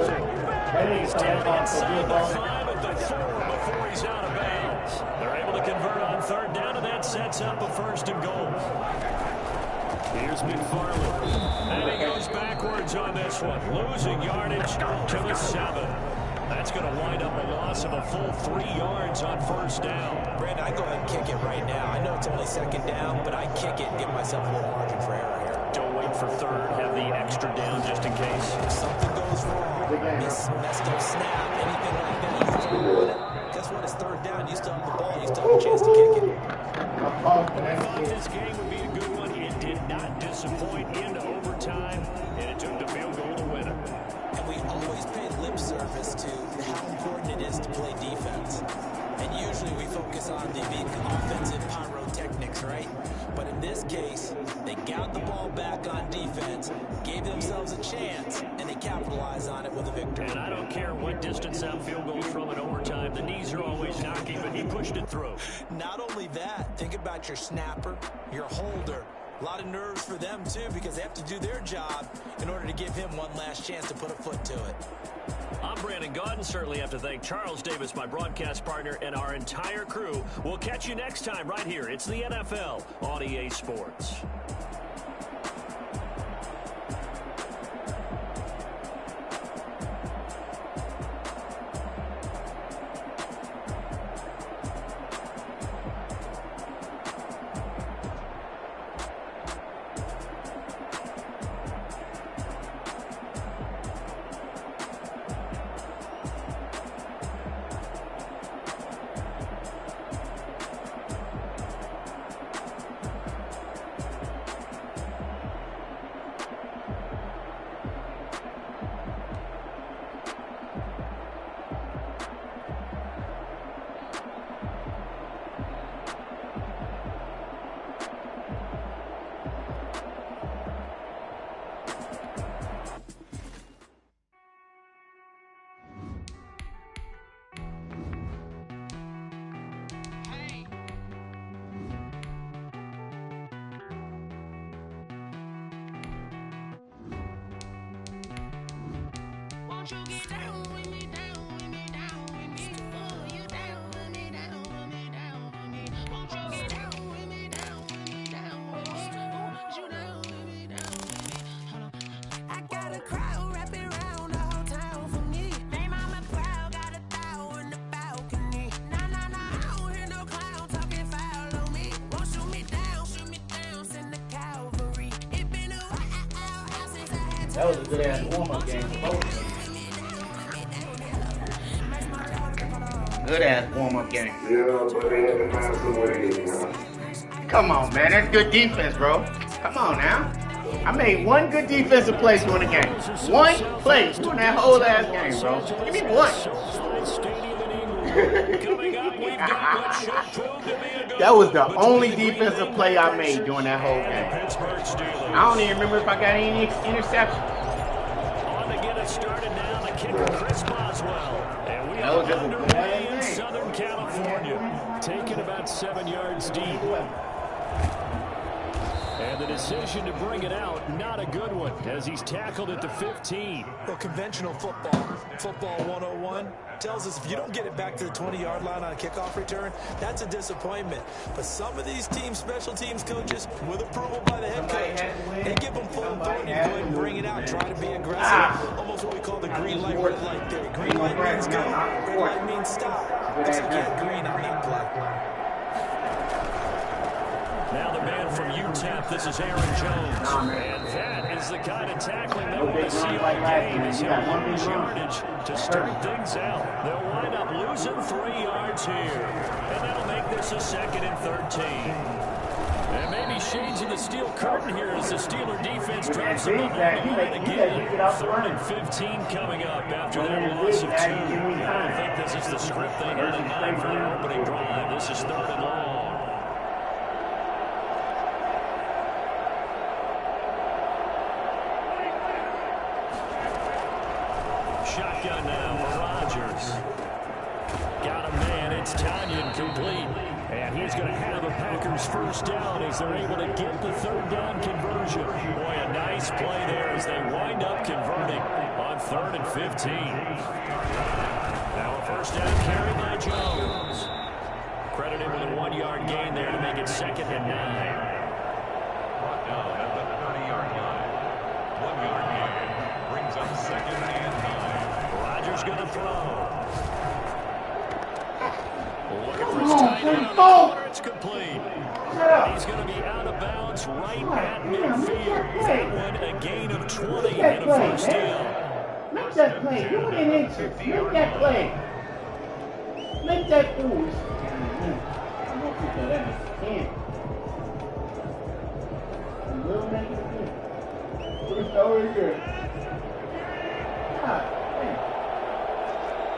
He's down inside the 5 at the 4 before he's out of bounds. They're able to convert on 3rd down, and that sets up a 1st and goal. Here's McFarland. And he goes backwards on this one. Losing yardage to the 7. That's going to wind up a loss of a full 3 yards on 1st down. Brandon, I go ahead and kick it right now. I know it's only 2nd down, but I kick it and give myself a little margin for error here. Don't wait for 3rd. Have the extra down just in case. If something goes wrong, messed up snap, anything like that, you throw on it. Guess what? It's 3rd down. You still have the ball. You still have a chance to kick it. I thought this game would be a good one. It did not disappoint into overtime, and it took the field goal to win it. And we always pay lip service to how important it is to play defense. And usually we focus on the big offensive pyrotechnics, right? But in this case, they got the ball back on defense, gave themselves a chance, and they capitalized on it with a victory. And I don't care what distance that field goes from in overtime. The knees are always knocking, but he pushed it through. Not only that, think about your snapper, your holder. A lot of nerves for them, too, because they have to do their job in order to give him one last chance to put a foot to it. I'm Brandon Gaudin. Certainly have to thank Charles Davis, my broadcast partner, and our entire crew. We'll catch you next time right here. It's the NFL on EA Sports. Won't you get down with me, down with me, down with me? Oh, you down with me, down with me, down with me. Won't you get down with me, down with me, down with me? Oh, you down with me, down with me? Hold on. I got a crowd wrapping around the whole town for me. They mama proud, got a thou in the balcony. Nah, nah, nah, I don't hear no clown talking foul on me. Won't shoot me down, send the cavalry. It been a while since I had to. That was a good ass warm-up game for both of them. Good ass warm-up game. Yeah, but they had to find some way, you know. Come on, man. That's good defense, bro. Come on now. I made one good defensive play during the game. One play during that whole ass game, bro. Give me one. That was the only defensive play I made during that whole game. I don't even remember if I got any interceptions. to get us started now, the kicker, Chris Boswell. And we are underway in Southern California, taking about 7 yards deep. And the decision to bring it out, not a good one, as he's tackled at the 15. Well, conventional football 101, tells us if you don't get it back to the 20-yard line on a kickoff return, that's a disappointment. But some of these teams, special teams coaches, with approval by the head coach, they give them full authority to go ahead and bring it out, try to be aggressive. Almost what we call the green light, red light theory. Green light means go, red light means stop. Looks like you had green on that play. Now the man from UTEP, this is Aaron Jones. And that is the kind of tackling that we're going to see all game as he'll lose yardage to start things out. They'll wind up losing 3 yards here. And that'll make this a 2nd and 13. And maybe shades in the steel curtain here as the Steeler defense drops them on the line again. 3rd and 15 coming up after that loss of 2. I think this is the script they had in mind for their opening drive. This is 3rd and long. Shotgun now for Rodgers. Got a man, it's Tanyan complete. And he's going to have a Packers first down as they're able to get the 3rd down conversion. Boy, a nice play there as they wind up converting on 3rd and 15. Now a first down carry by Jones. Credit him with a 1-yard gain there to make it 2nd and 9. Brought down at the 30-yard line. 1-yard gain brings up 2nd and 9. Rodgers going to throw. Looking for his tight end on the corner. It's complete. He's going to be out of bounds right at midfield. That one a gain of 20 and a first down. Make that play. You get into it. Make that play. Make that fool. I'm going to put that in. And we'll make it again. It's already good. God, man.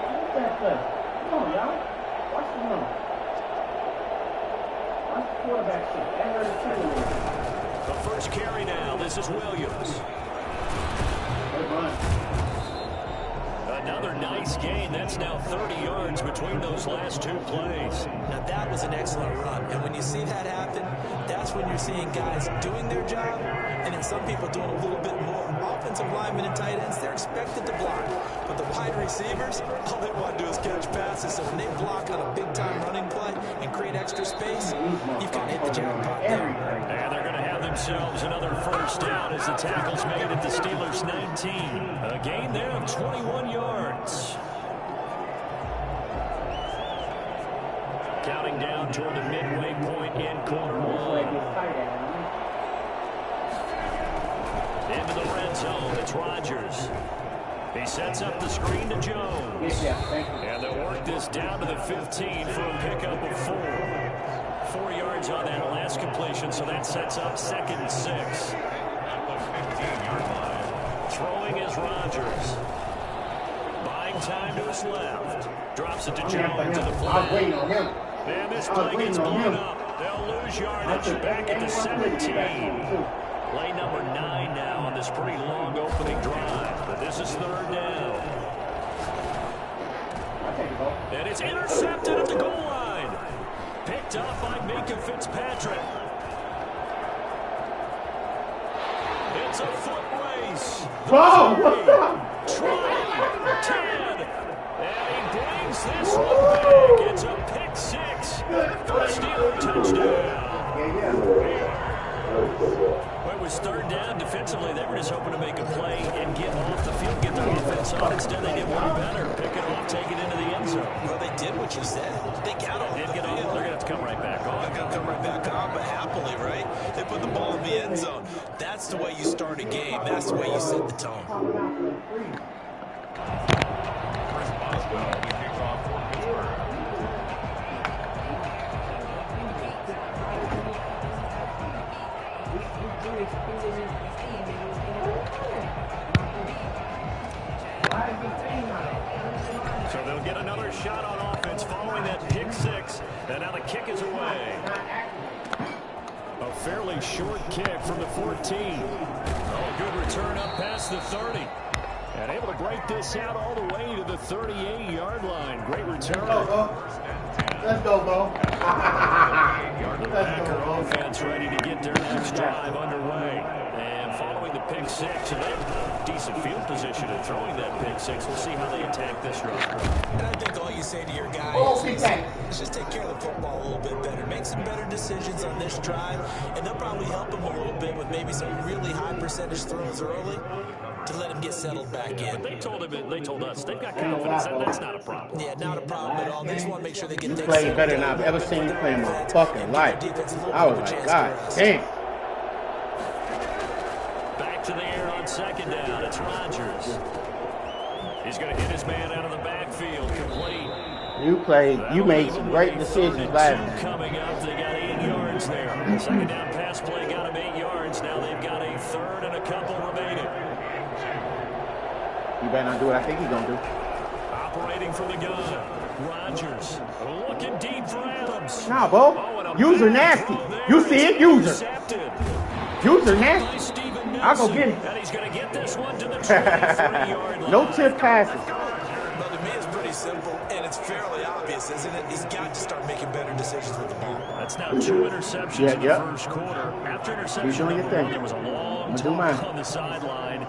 Make that play. Come on, y'all. Watch the run. Watch the quarterback shit. That hurt the trigger. The first carry now. This is Williams. Good run. Another nice gain. That's now 30 yards between those last 2 plays. Now that was an excellent run, and when you see that happen, that's when you're seeing guys doing their job, and then some people doing a little bit more. Offensive linemen and tight ends, they're expected to block, but the wide receivers, all they want to do is catch passes, so when they block on a big-time running play and create extra space, you've got to hit the jackpot there. And they're going to have themselves another first down as the tackle's made at the Steelers' 19. A gain there of 21 yards. Counting down toward the midway point in quarter 1. Into the red zone, it's Rodgers. He sets up the screen to Jones. And they'll work this down to the 15 for a pickup of 4. 4 yards on that last completion, so that sets up 2nd and 6. At the 15-yard line. Throwing is Rodgers. Buying time to his left. Drops it to Jones to the flat. And this play gets blown up. They'll lose yardage back at the 17. Play number 9 now on this pretty long opening drive. But this is 3rd down. And it's intercepted at the goal line. Picked up by Minkah Fitzpatrick. It's a foot race. Try 10. And he brings this one back. It's a pick 6 for a Steeler touchdown. Well, it was 3rd down. Defensively, they were just hoping to make a play and get off the field, get their offense on. Instead, they did one better. Pick it off, take it into the end zone. Well, they did what you said. They got off the field. They're going to have to come right back on. They're going to come right back on, but happily, right? They put the ball in the end zone. That's the way you start a game. That's the way you set the tone. Chris Boswell will kick off for Pittsburgh. So they'll get another shot on offense following that pick 6. And now the kick is away. A fairly short kick from the 14. Oh, good return up past the 30. And able to break this out all the way to the 38-yard line. Great return. Let's go, Bo. The Packer offense ready to get their next drive underway. And following the pick six, and they have decent field position in throwing that pick six. We'll see how they attack this drive. And I think all you say to your guys is just take care of the football a little bit better. Make some better decisions on this drive, and they'll probably help them a little bit with maybe some really high percentage throws early to let him get settled back in. They told us they've got confidence. That's not a problem. Yeah, not a problem at all. They just want to make sure they get things Playing better than I've ever seen you play in my fucking life. I was like, God damn. Back to the air on second down. It's Rodgers. He's going to hit his man out of the backfield. Complete. You made some great decisions last night. Coming up, they got 8 yards there. Second down pass play got him 8 yards. Now they've got a third and a couple remaining. You better not do what I think he's going to do. Operating from the gun. Rodgers looking deep for Adams. Nah, Bo. User nasty. You see it? User. User nasty. I'll go get him. And he's going to get this one to the 23-yard line. No tip passes. Well, to me, it's pretty simple, and it's fairly obvious, isn't it? He's got to start making better decisions with the ball. That's now 2 interceptions in the first quarter. After interception number 1, there was a long talk on the sideline.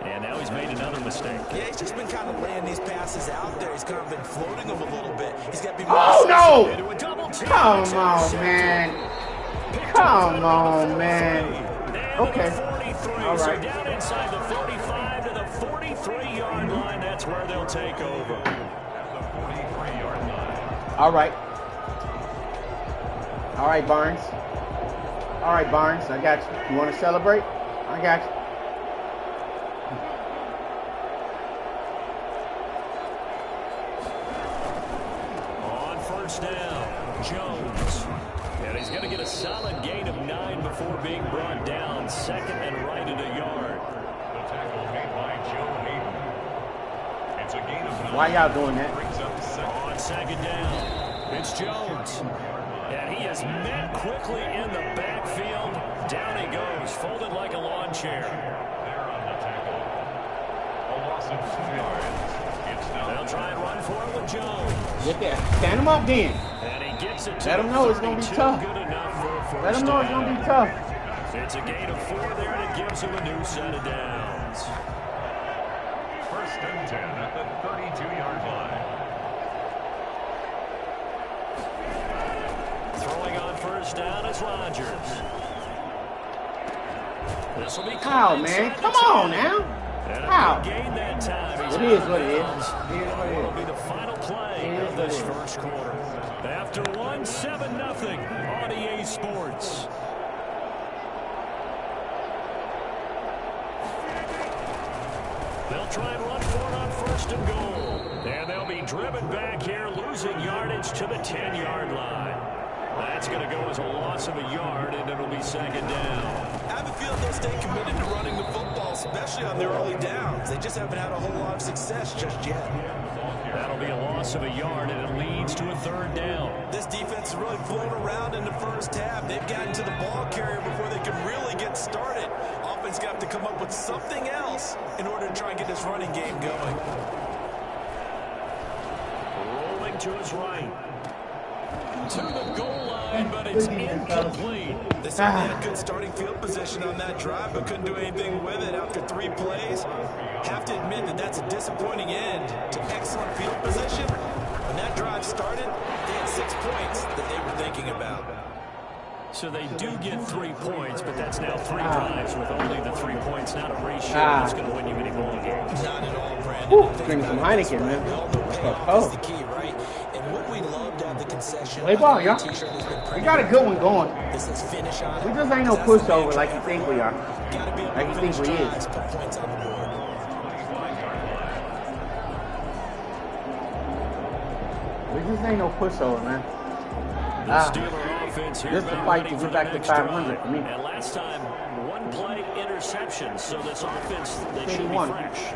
And now he's made another mistake. Yeah, he's just been kind of laying these passes out there. He's kind of been floating them a little bit. He's got to be more no! Come on, man. Come on, man. Okay. All right. So down inside the 45 to the 43-yard line. That's where they'll take over. At the 43-yard line. All right. All right, Barnes. All right, Barnes. I got you. You want to celebrate? I got you. Down, Jones, and he's going to get a solid gain of 9 before being brought down. Second and right at a yard. The tackle made by Joe Hayden. It's a gain of 9. Why y'all doing that? On second down, it's Jones, and he is met quickly in the backfield. Down he goes, folded like a lawn chair. There on the tackle. A loss of 2 yards. They'll try and run for it with Jones. Get there. Stand him up then. And he gets it to Let him know it's going to be tough. Good enough for a first Let him know it's going to be tough. It's a gain of 4 there, and it gives him a new set of downs. First and 10 at the 32-yard line. Throwing on first down is Rodgers. This will be How, man? Come on now. How? Gain that time. It is what it is. It is what it Will is. be the final play of this first quarter. After 1, 7-0 on EA Sports. They'll try and run for it on first and goal. And they'll be driven back here, losing yardage to the 10-yard line. That's going to go as a loss of a yard, and it'll be second down. I have a feeling they'll stay committed to running the football, especially on their early downs. They just haven't had a whole lot of success just yet. That'll be a loss of a yard, and it leads to a third down. This defense has really flown around in the first half. They've gotten to the ball carrier before they can really get started. Offense got to come up with something else in order to try and get this running game going. Rolling to his right. To the goal line, but it's incomplete. They certainly had good starting field position on that drive, but couldn't do anything with it after 3 plays. Have to admit that that's a disappointing end to excellent field position. When that drive started, they had 6 points that they were thinking about. So they do get 3 points, but that's now 3 drives with only the 3 points, not a ratio that's going to win you any ball games. Not at all, Brandon. Drink some Heineken, man. That's the key, right? And what we loved at the concession. Play ball, y'all. We got a good one going. This is finish on. We just ain't no pushover like you think we are. Like you think we is. Put points on the board. We just ain't no pushover, man. Steeler offense here. Just a fight to get back to 500 for me. And last time, 1 play interception, so this offense, they should be 81. fresh.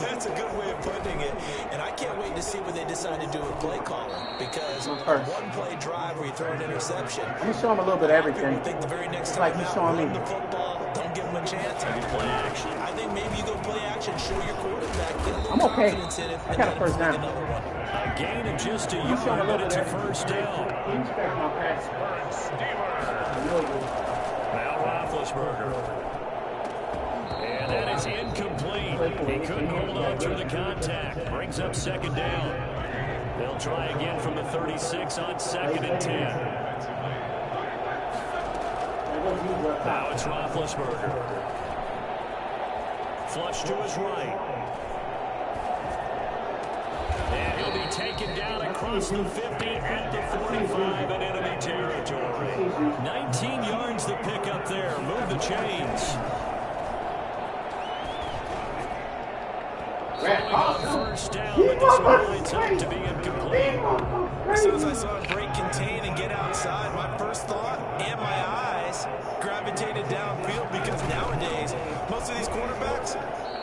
That's a good way of putting it. And I can't wait to see what they decide to do with play calling. Because a 1-play drive where you throw an interception. I'm going to show him a little bit of everything. I think the very next It's time like he's showing me. the football, don't don't give him a chance. Play action. I think maybe you go play action, show your quarterback, get a little I'm okay. confidence in it, I and got let a him first fling down. another one. A gain of just a He's showing yard, a but little it's a bit. first down. He expects my pass. Now Roethlisberger. And that is incomplete. He couldn't hold on through the contact. Brings up second down. They'll try again from the 36 on 2nd and 10. Now it's Roethlisberger. Flush to his right. And he'll be taken down across the 50 at the 45 in enemy territory. 19 yards to pick up there. Move the chains. First down, but this one lines up to be incomplete. As soon as I saw him break contain and get outside, my first thought and my eyes gravitated downfield, because nowadays, most of these quarterbacks,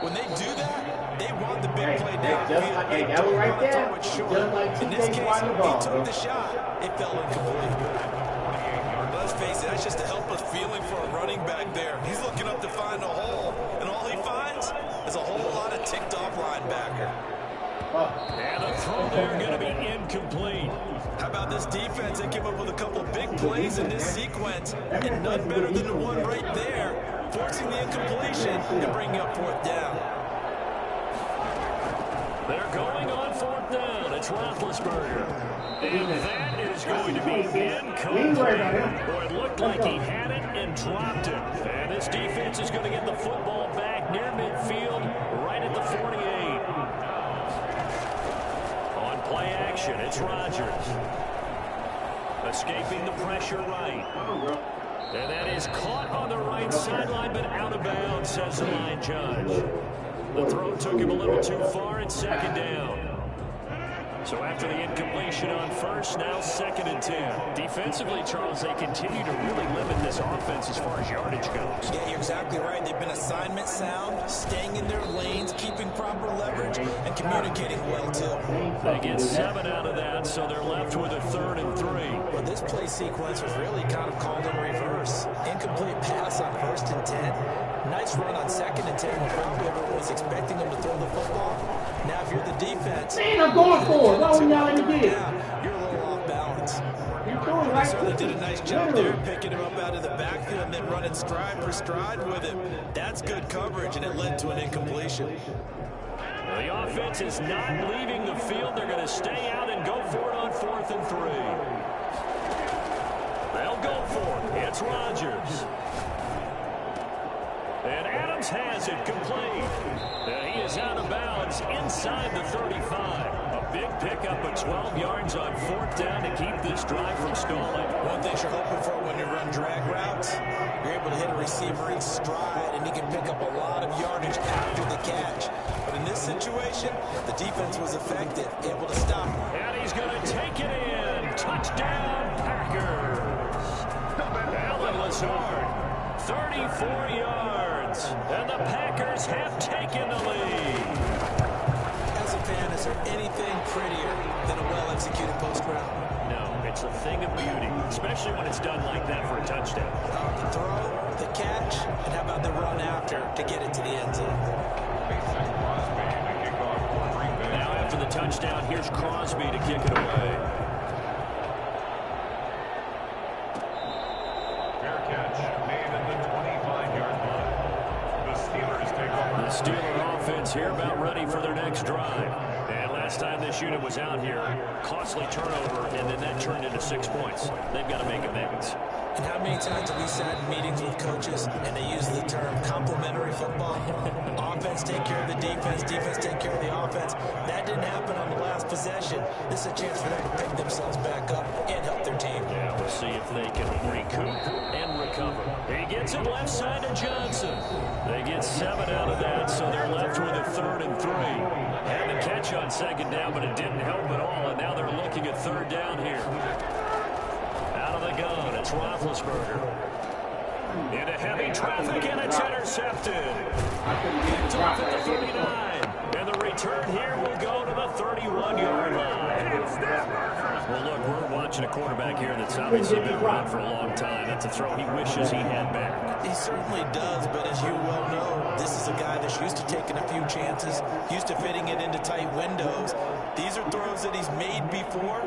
when they do that, they want the big play downfield. They don't want to throw it short. In this case, he took the shot. It fell incomplete. Let's face it, that's just a helpless feeling for a running back there. He's looking up to find a hole, and all he finds is a whole lot of ticked-off linebacker. And a throw there going to be incomplete. How about this defense? They came up with a couple big plays in this sequence, and none better than the one right there, forcing the incompletion and bringing up 4th down. They're going on 4th down. It's Roethlisberger. And that is going to be incomplete. Boy, it looked like he had it and dropped it. And this defense is going to get the football back near midfield, right at the 48. On play action, it's Rodgers. Escaping the pressure right. And that is caught on the right sideline, but out of bounds, says the line judge. The throw took him a little too far, and 2nd down. So after the incompletion on first, now 2nd and 10. Defensively, Charles, they continue to really limit this offense as far as yardage goes. Yeah, you're exactly right. They've been assignment sound, staying in their lanes, keeping proper leverage, and communicating well, too. They get 7 out of that, so they're left with a 3rd and 3. Well, this play sequence was really kind of called in reverse. Incomplete pass on 1st and 10. Nice run on 2nd and 10 when probably everyone was expecting them to throw the football. Now, if you're the defense, Man, I'm going for it. Why wouldn't y'all let me get it? you're a little off balance. You're doing They right. certainly did a nice job there, picking him up out of the backfield and then running stride for stride with him. That's good coverage, and it led to an incompletion. The offense is not leaving the field. They're going to stay out and go for it on 4th and 3. They'll go for it. It's Rodgers. And Adams has it complete. And he is out of bounds inside the 35. A big pickup of 12 yards on 4th down to keep this drive from stalling. One thing you're hoping for when you run drag routes, you're able to hit a receiver in stride, and he can pick up a lot of yardage after the catch. But in this situation, the defense was effective, able to stop him. And he's going to take it in. Touchdown, Packers. Allen Lazard, 34 yards. And the Packers have taken the lead. As a fan, is there anything prettier than a well-executed post route? No, it's a thing of beauty, especially when it's done like that for a touchdown. The throw, the catch, and how about the run after to get it to the end zone? Now after the touchdown, here's Crosby to kick it away. Fair catch made at the 25-yard line. The Steelers take over. The Steeler offense here about ready for their next drive. And last time this unit was out here, costly turnover, and then that turned into 6 points. They've got to make amends. And how many times have we sat in meetings with coaches and they use the term complementary football? Offense take care of the defense, defense take care of the offense. That didn't happen on the last possession. This is a chance for them to pick themselves back up and help their team. Yeah, we'll see if they can recoup and recover. He gets it left side to Johnson. They get 7 out of that, so they're left with a 3rd and 3. Had the catch on 2nd down, but it didn't help at all, and now they're looking at 3rd down here. Out of the gun, it's Roethlisberger. Into heavy traffic, and it's intercepted. Picked off at the 39. And the return here will go to the 31-yard line. Well, look, we're watching watching a quarterback here that's obviously been around for a long time. That's a throw he wishes he had back. He certainly does, but as you well know, this is a guy that's used to taking a few chances, used to fitting it into tight windows. These are throws that he's made before.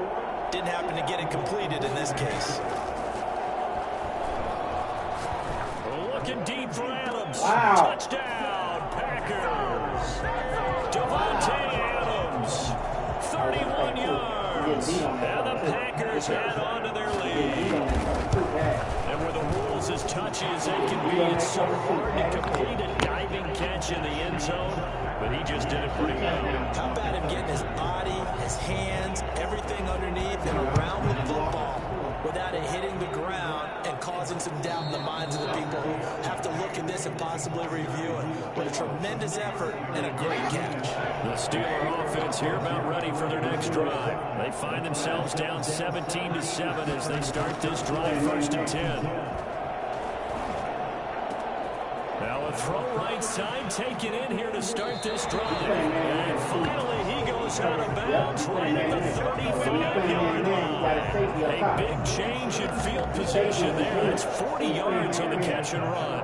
Didn't happen to get it completed in this case. Looking deep for Adams. Wow. Touchdown, Packers. Devontae Adams, 31 yards. And the Packers add on to their lead. And with the rules as touchy as they can be, it's so hard to complete a diving catch in the end zone, but he just did it pretty well. How about him getting his body, his hands, everything underneath and around the football without it hitting the ground and causing some doubt in the minds of the people who have to look at this and possibly review it. What a tremendous effort and a great catch. The Steeler offense here about ready for their next drive. They find themselves down 17-7 as they start this drive, 1st and 10. Now a throw right side taken in here to start this drive. And finally he goes out of bounds right at the 35-yard line. A big change in field position there. It's 40 yards on the catch and run.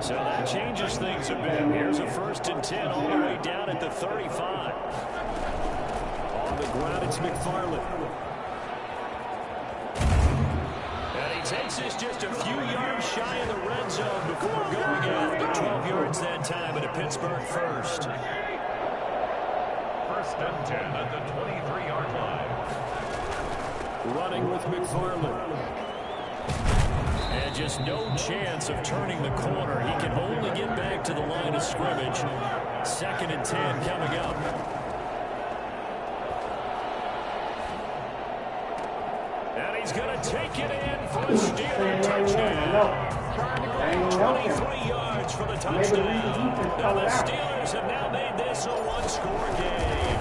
So that changes things a bit. Here's a 1st and 10 all the way down at the 35. On the ground, it's McFarland. And he takes this just a few yards shy of the red zone before going out. 12 yards that time at a Pittsburgh first. 1st and 10 at the 23-yard line. Running with McFarland. And just no chance of turning the corner. He can only get back to the line of scrimmage. 2nd and 10 coming up. And he's going to take it in for a Steeler touchdown. 23 yards for the touchdown. Now the Steelers have now made this a one-score game.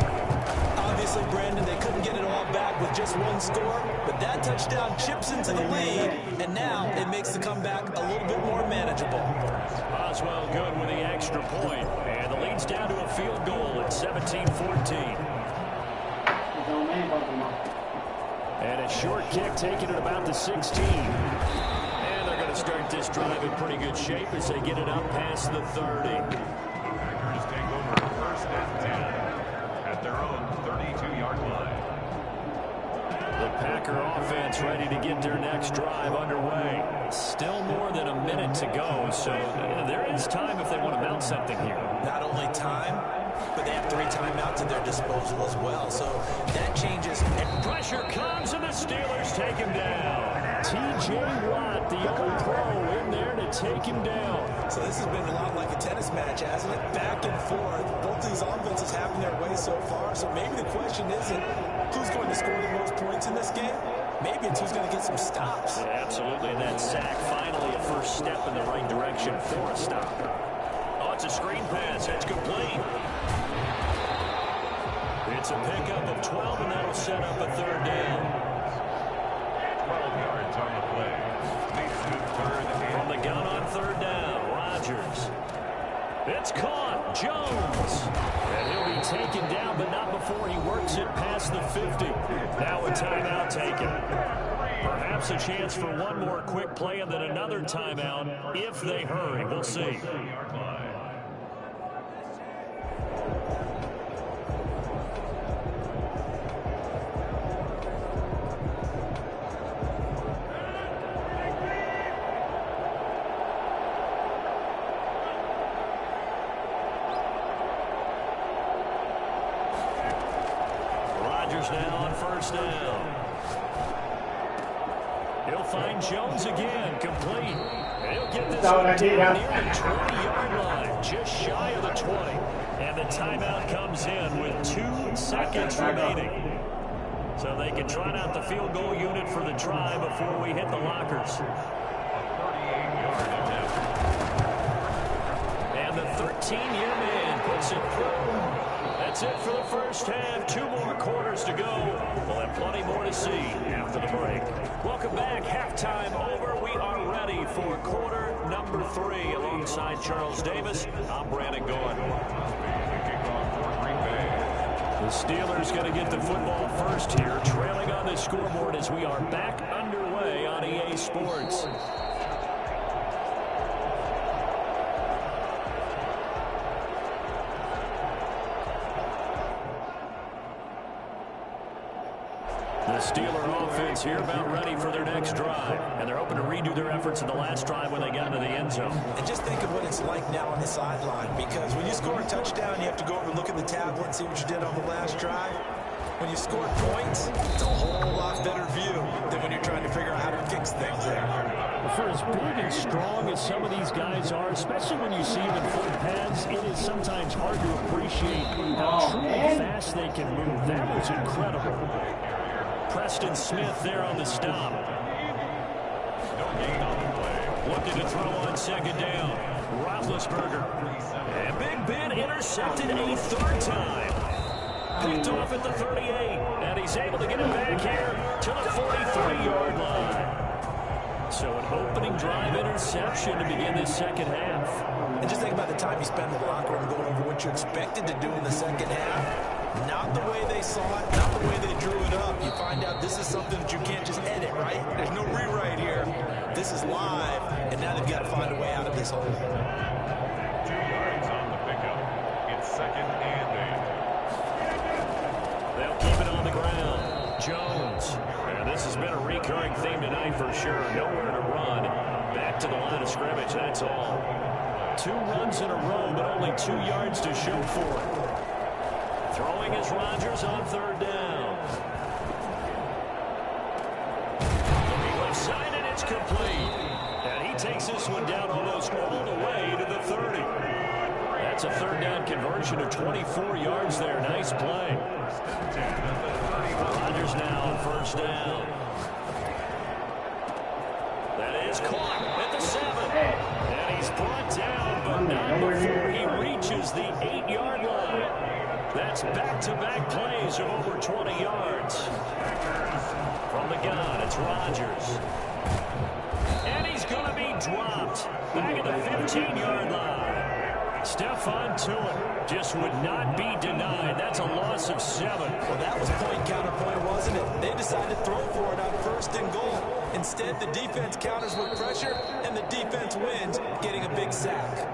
Obviously, Brandon, they couldn't get it all back with just one score, but that touchdown chips into the lead, and now it makes the comeback a little bit more manageable. Boswell good with the extra point, and the lead's down to a field goal at 17-14. And a short kick taken at about the 16. And they're going to start this drive in pretty good shape as they get it up past the 30. Packers take over 1st and 10 at their own 32-yard line. The Packer offense ready to get their next drive underway. Still more than a minute to go, so there is time if they want to mount something here. Not only time, but they have 3 timeouts at their disposal as well, so that changes. And pressure comes, and the Steelers take him down. T.J. Watt, the old pro, in there to take him down. So this has been a lot like a tennis match, hasn't it? Back and forth. Both these offenses having their way so far, so maybe the question isn't who's going to score the most points in this game. Maybe it's who's going to get some stops. Yeah, absolutely, and that sack finally a first step in the right direction for a stop. Oh, it's a screen pass. It's complete. It's a pickup of 12, and that'll set up a 3rd down. 12 yards on the play. Leads to 3rd and From the gun on 3rd down, Rodgers. It's caught. Jones. And he'll be taken down, but not before he works it past the 50. Now a timeout taken. Perhaps a chance for one more quick play and then another timeout if they hurry. We'll see. Now on 1st down. He'll find Jones again, complete. And he'll get this one down near the 20-yard line, just shy of the 20. And the timeout comes in with 2 seconds remaining. So they can trot out the field goal unit for the try before we hit the lockers. a 38-yard attempt. And the 13-year man puts it through. That's it for the first half. 2 more quarters to go. We'll have plenty more to see after the break. Welcome back. Halftime over. We are ready for quarter number number 3 alongside Charles Davis. I'm Brandon Gordon. The Steelers going to get the football first here, trailing on the scoreboard as we are back underway on EA Sports. The Steeler offense here about ready for their next drive. And they're hoping to redo their efforts in the last drive when they got into the end zone. And just think of what it's like now on the sideline, because when you score a touchdown, you have to go over and look at the tablet and see what you did on the last drive. When you score points, it's a whole lot better view than when you're trying to figure out how to fix things there. For as big and strong as some of these guys are, especially when you see them in full pads, it is sometimes hard to appreciate how truly fast they can move. That was incredible. Preston Smith there on the stop. No gain on the play. Looking to throw on second down. Roethlisberger. And Big Ben intercepted a third time. Picked off at the 38. And he's able to get it back here to the 43-yard line. So an opening drive interception to begin this second half. And just think about the time you spend in the locker room going over what you expected to do in the second half. Not the way they saw it, not the way they drew it up. You find out this is something that you can't just edit, right? There's no rewrite here. This is live, and now they've got to find a way out of this hole. 2 yards on the pickup. It's 2nd and 8. They'll keep it on the ground. Jones. And this has been a recurring theme tonight for sure. Nowhere to run. Back to the line of scrimmage, that's all. 2 runs in a row, but only 2 yards to show for it. Throwing is Rodgers on third down. Looking left side, and it's complete. And he takes this one down almost all the way to the 30. That's a third down conversion of 24 yards there. Nice play. Rodgers now on first down. That is caught at the 7. And he's brought down, but not before he reaches the 8-yard line. That's back-to-back plays of over 20 yards. From the gun, it's Rodgers. And he's going to be dropped back at the 15-yard line. Stephon Tuitt just would not be denied. That's a loss of 7. Well, that was point counterpoint, wasn't it? They decided to throw for it on 1st and goal. Instead, the defense counters with pressure, and the defense wins, getting a big sack.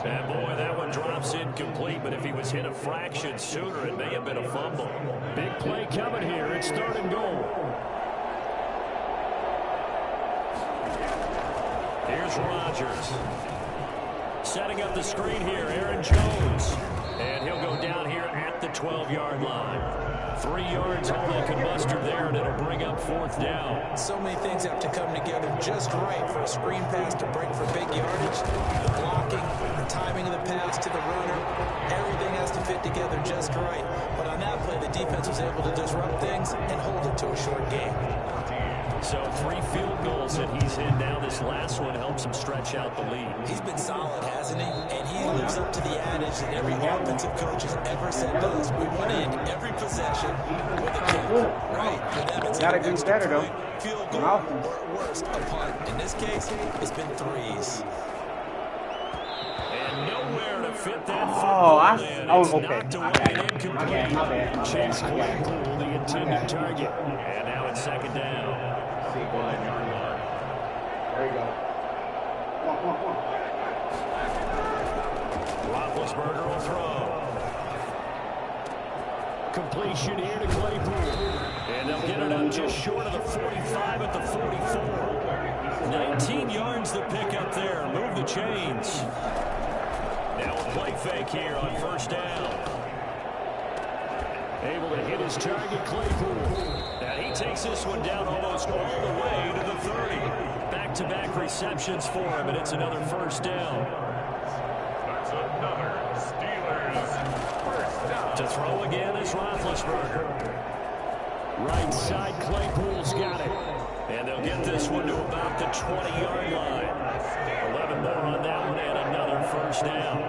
And boy, that one drops incomplete, but if he was hit a fraction sooner, it may have been a fumble. Big play coming here. It's 3rd and goal. Here's Rodgers. Setting up the screen here, Aaron Jones. And he'll go down here at the 12-yard line. 3 yards all they could muster there, and it'll bring up 4th down. So many things have to come together just right for a screen pass to break for big yardage. The blocking, the timing of the pass to the runner, everything has to fit together just right. But on that play, the defense was able to disrupt things and hold it to a short game. So 3 field goals that he's in now. This last one helps him stretch out the lead. He's been solid, hasn't he? And he lives up to the adage that every offensive coach has ever said to us. We want to end every possession with a kick. Right? For them, it's Gotta do better, though. Field goal, or at worst, a punt. In this case, it's been 3s. And nowhere to fit that Oh, football in. oh, It's okay. knocked away My bad. and incomplete. My bad. Chase Claypool, the intended target. And now it's 2nd down. There you go. Come on. Roethlisberger will throw. Completion here to Claypool. And they'll get it up just short of the 45 at the 44. 19 yards the pick up there. Move the chains. Now a play fake here on 1st down. Able to hit his target, Claypool. And he takes this one down almost all the way to the 30. Back-to-back receptions for him, and it's another 1st down. That's another Steelers 1st down. To throw again is Roethlisberger. Right side, Claypool's got it. And they'll get this one to about the 20-yard line. 11 more on that one, and another 1st down.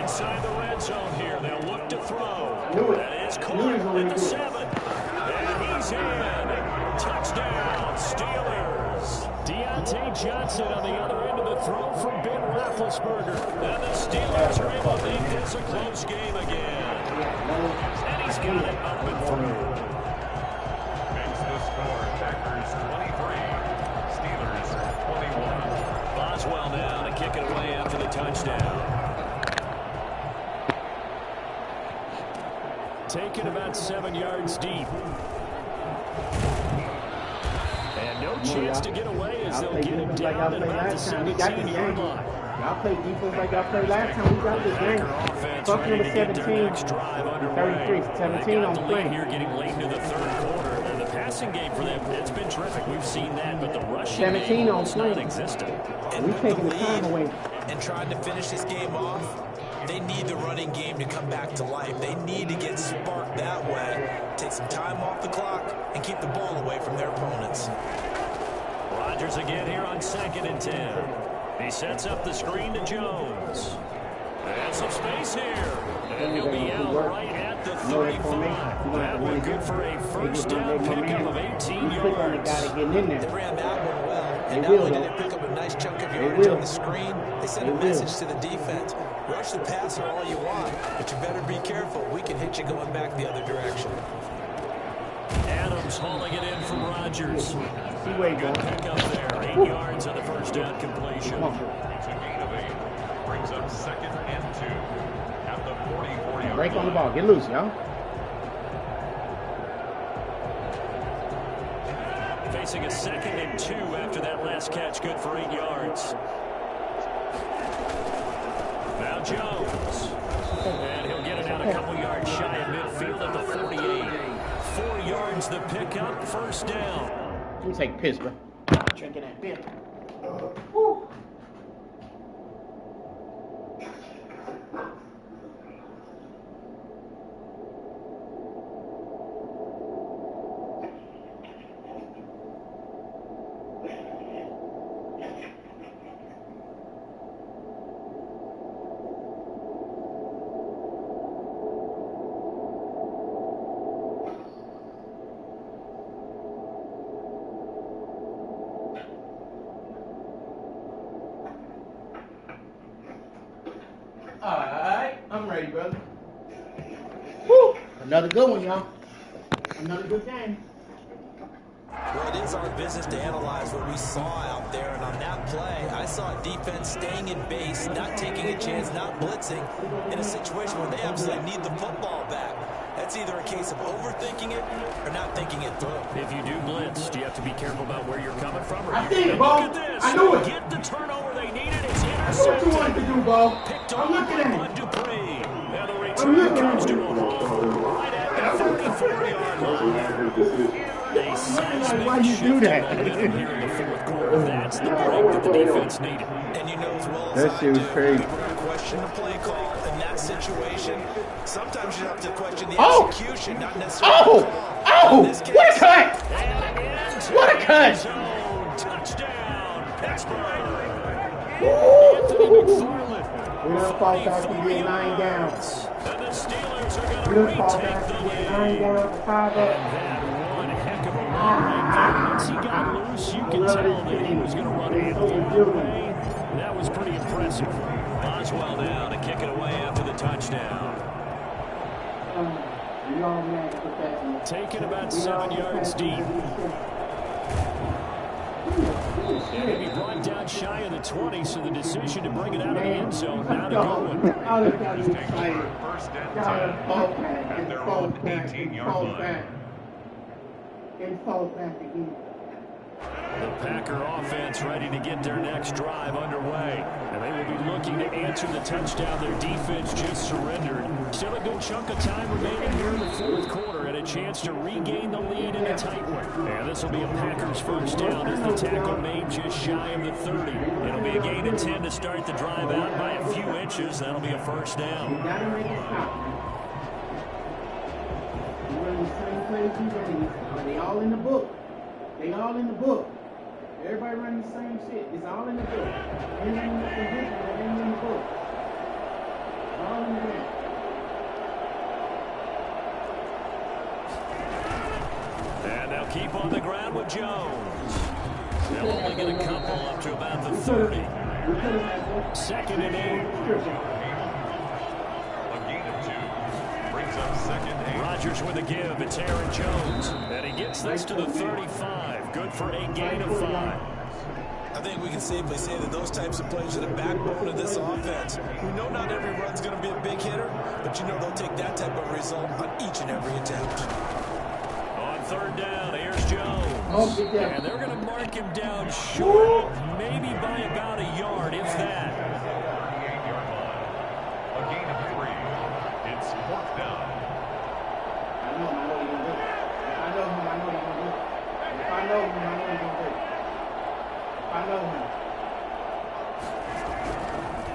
Inside the red zone here, they'll look to throw. That is caught at the 7. And he's in. Touchdown, Steelers. Deontay Johnson on the other end of the throw from Ben Roethlisberger. And the Steelers are able to make this a close game again. And he's got it up and through. Makes the score Packers 23, Steelers 21. Boswell now to kick it away after the touchdown. Taken about 7 yards deep. And no chance to get away as they'll get him down at about the 17-yard line. Y'all play defense like y'all played last time. We got this game. Fuck number 17, 33, 17 on the play. Here getting late into the third quarter. And the passing game for them, it's been terrific. We've seen that, but the rushing 17 game on is play. non-existent. And We with taking the the time lead away. and trying to finish this game off, they need the running game to come back to life. They need to get sparked that way, take some time off the clock, and keep the ball away from their opponents. Rodgers again here on 2nd and 10. He sets up the screen to Jones. And some space here. And he'll be out right at the 35. That one good for a first down pickup of 18 yards. They ran that one well, and not only did they pick up a nice chunk of yardage on the screen, they sent a message to the defense. Rush the passer all you want, but you better be careful. We can hit you going back the other direction. Adams hauling it in from Rodgers. See where you Good going. pickup there. 8 yards on the first down completion. It's a gain of 8. Brings up 2nd and 2 at the 44-yard Break on the line. ball. Get loose, y'all. Facing a 2nd and 2 after that last catch. Good for 8 yards. Now Jones. And he'll get it out a couple yards shy of midfield at the 48. 4 yards the pickup. First down. Let me take a piss, bro. Drinking that beer. Woo. Alright, I'm ready, brother. Woo! Another good one, y'all. Another good game. Well, it is our business to analyze what we saw out there, and on that play, I saw a defense staying in base, not taking a chance, not blitzing, in a situation where they absolutely need the football back. That's either a case of overthinking it or not thinking it through. If you do blitz, do you have to be careful about where you're coming from? Or I you see it, look Bo. at this. I knew it. Get the turnover they needed. It's That's what you wanted to intercepted. do, Bo. Picked I'm off looking by at Bud it. Dupree. Now the I'm return looking comes at to it. a halt right at the 34-yard line. A seismic Why you do shift that? in momentum here in the fourth quarter. That's the break that the defense needed. And you know as well That as I shit was do, crazy. people are going to question the play call in that situation. Sometimes you have to question the Oh! execution, not necessarily the Oh! call. Oh! In this What a case, cut! And again, What a cut! zone touchdown, Pittsburgh. Woo! Anthony McFarland. We done fall back to 44 get 9 down. yards. And the Steelers are We going to done fall retake back the to get lead. 9 down for 5 And up. that one heck of a run right there. Once he got loose, you can tell that he was going to run it the other way. That was pretty impressive. Boswell now to kick it away after the touchdown. We all mad at that. Taken about 7 yards deep. And he'll be brought down shy of the 20, so the decision to bring it out of the end zone, not a good one. All this got to be Taking excited. over 1st and 10 Fall back at and their fall own back 18-yard and fall line. back. And fall back again. The Packer offense ready to get their next drive underway. And they will be looking to answer the touchdown their defense just surrendered. Still a good chunk of time remaining here in the fourth quarter and a chance to regain the lead in a tight one. And this will be a Packers first down as the tackle made just shy of the 30. It'll be a gain of 10 to start the drive out by a few inches. That'll be a first You down. gotta make it stop, man. You run the same plays you running. They all in the book. They all in the book. Everybody running the same shit. It's all in the book. Ain't nothing different that ain't in the book. All in the book. And they'll keep on the ground with Jones. They'll only get a couple up to about the 30. Second and 8. A gain of 2 brings up second and 8. Rodgers with a give. It's Aaron Jones. And he gets this to the 35. Good for a gain of 5. I think we can safely say that those types of plays are the backbone of this offense. We know not every run's going to be a big hitter, but you know they'll take that type of result on each and every attempt. On third down, here's Jones. And they're going to mark him down short, maybe by about a yard, if that. 38-yard line. A gain of 3. It's 4th down. I know he's going to do it. If I know him, I know he's going to do it. If I know him, I know he's going to do it. I know him.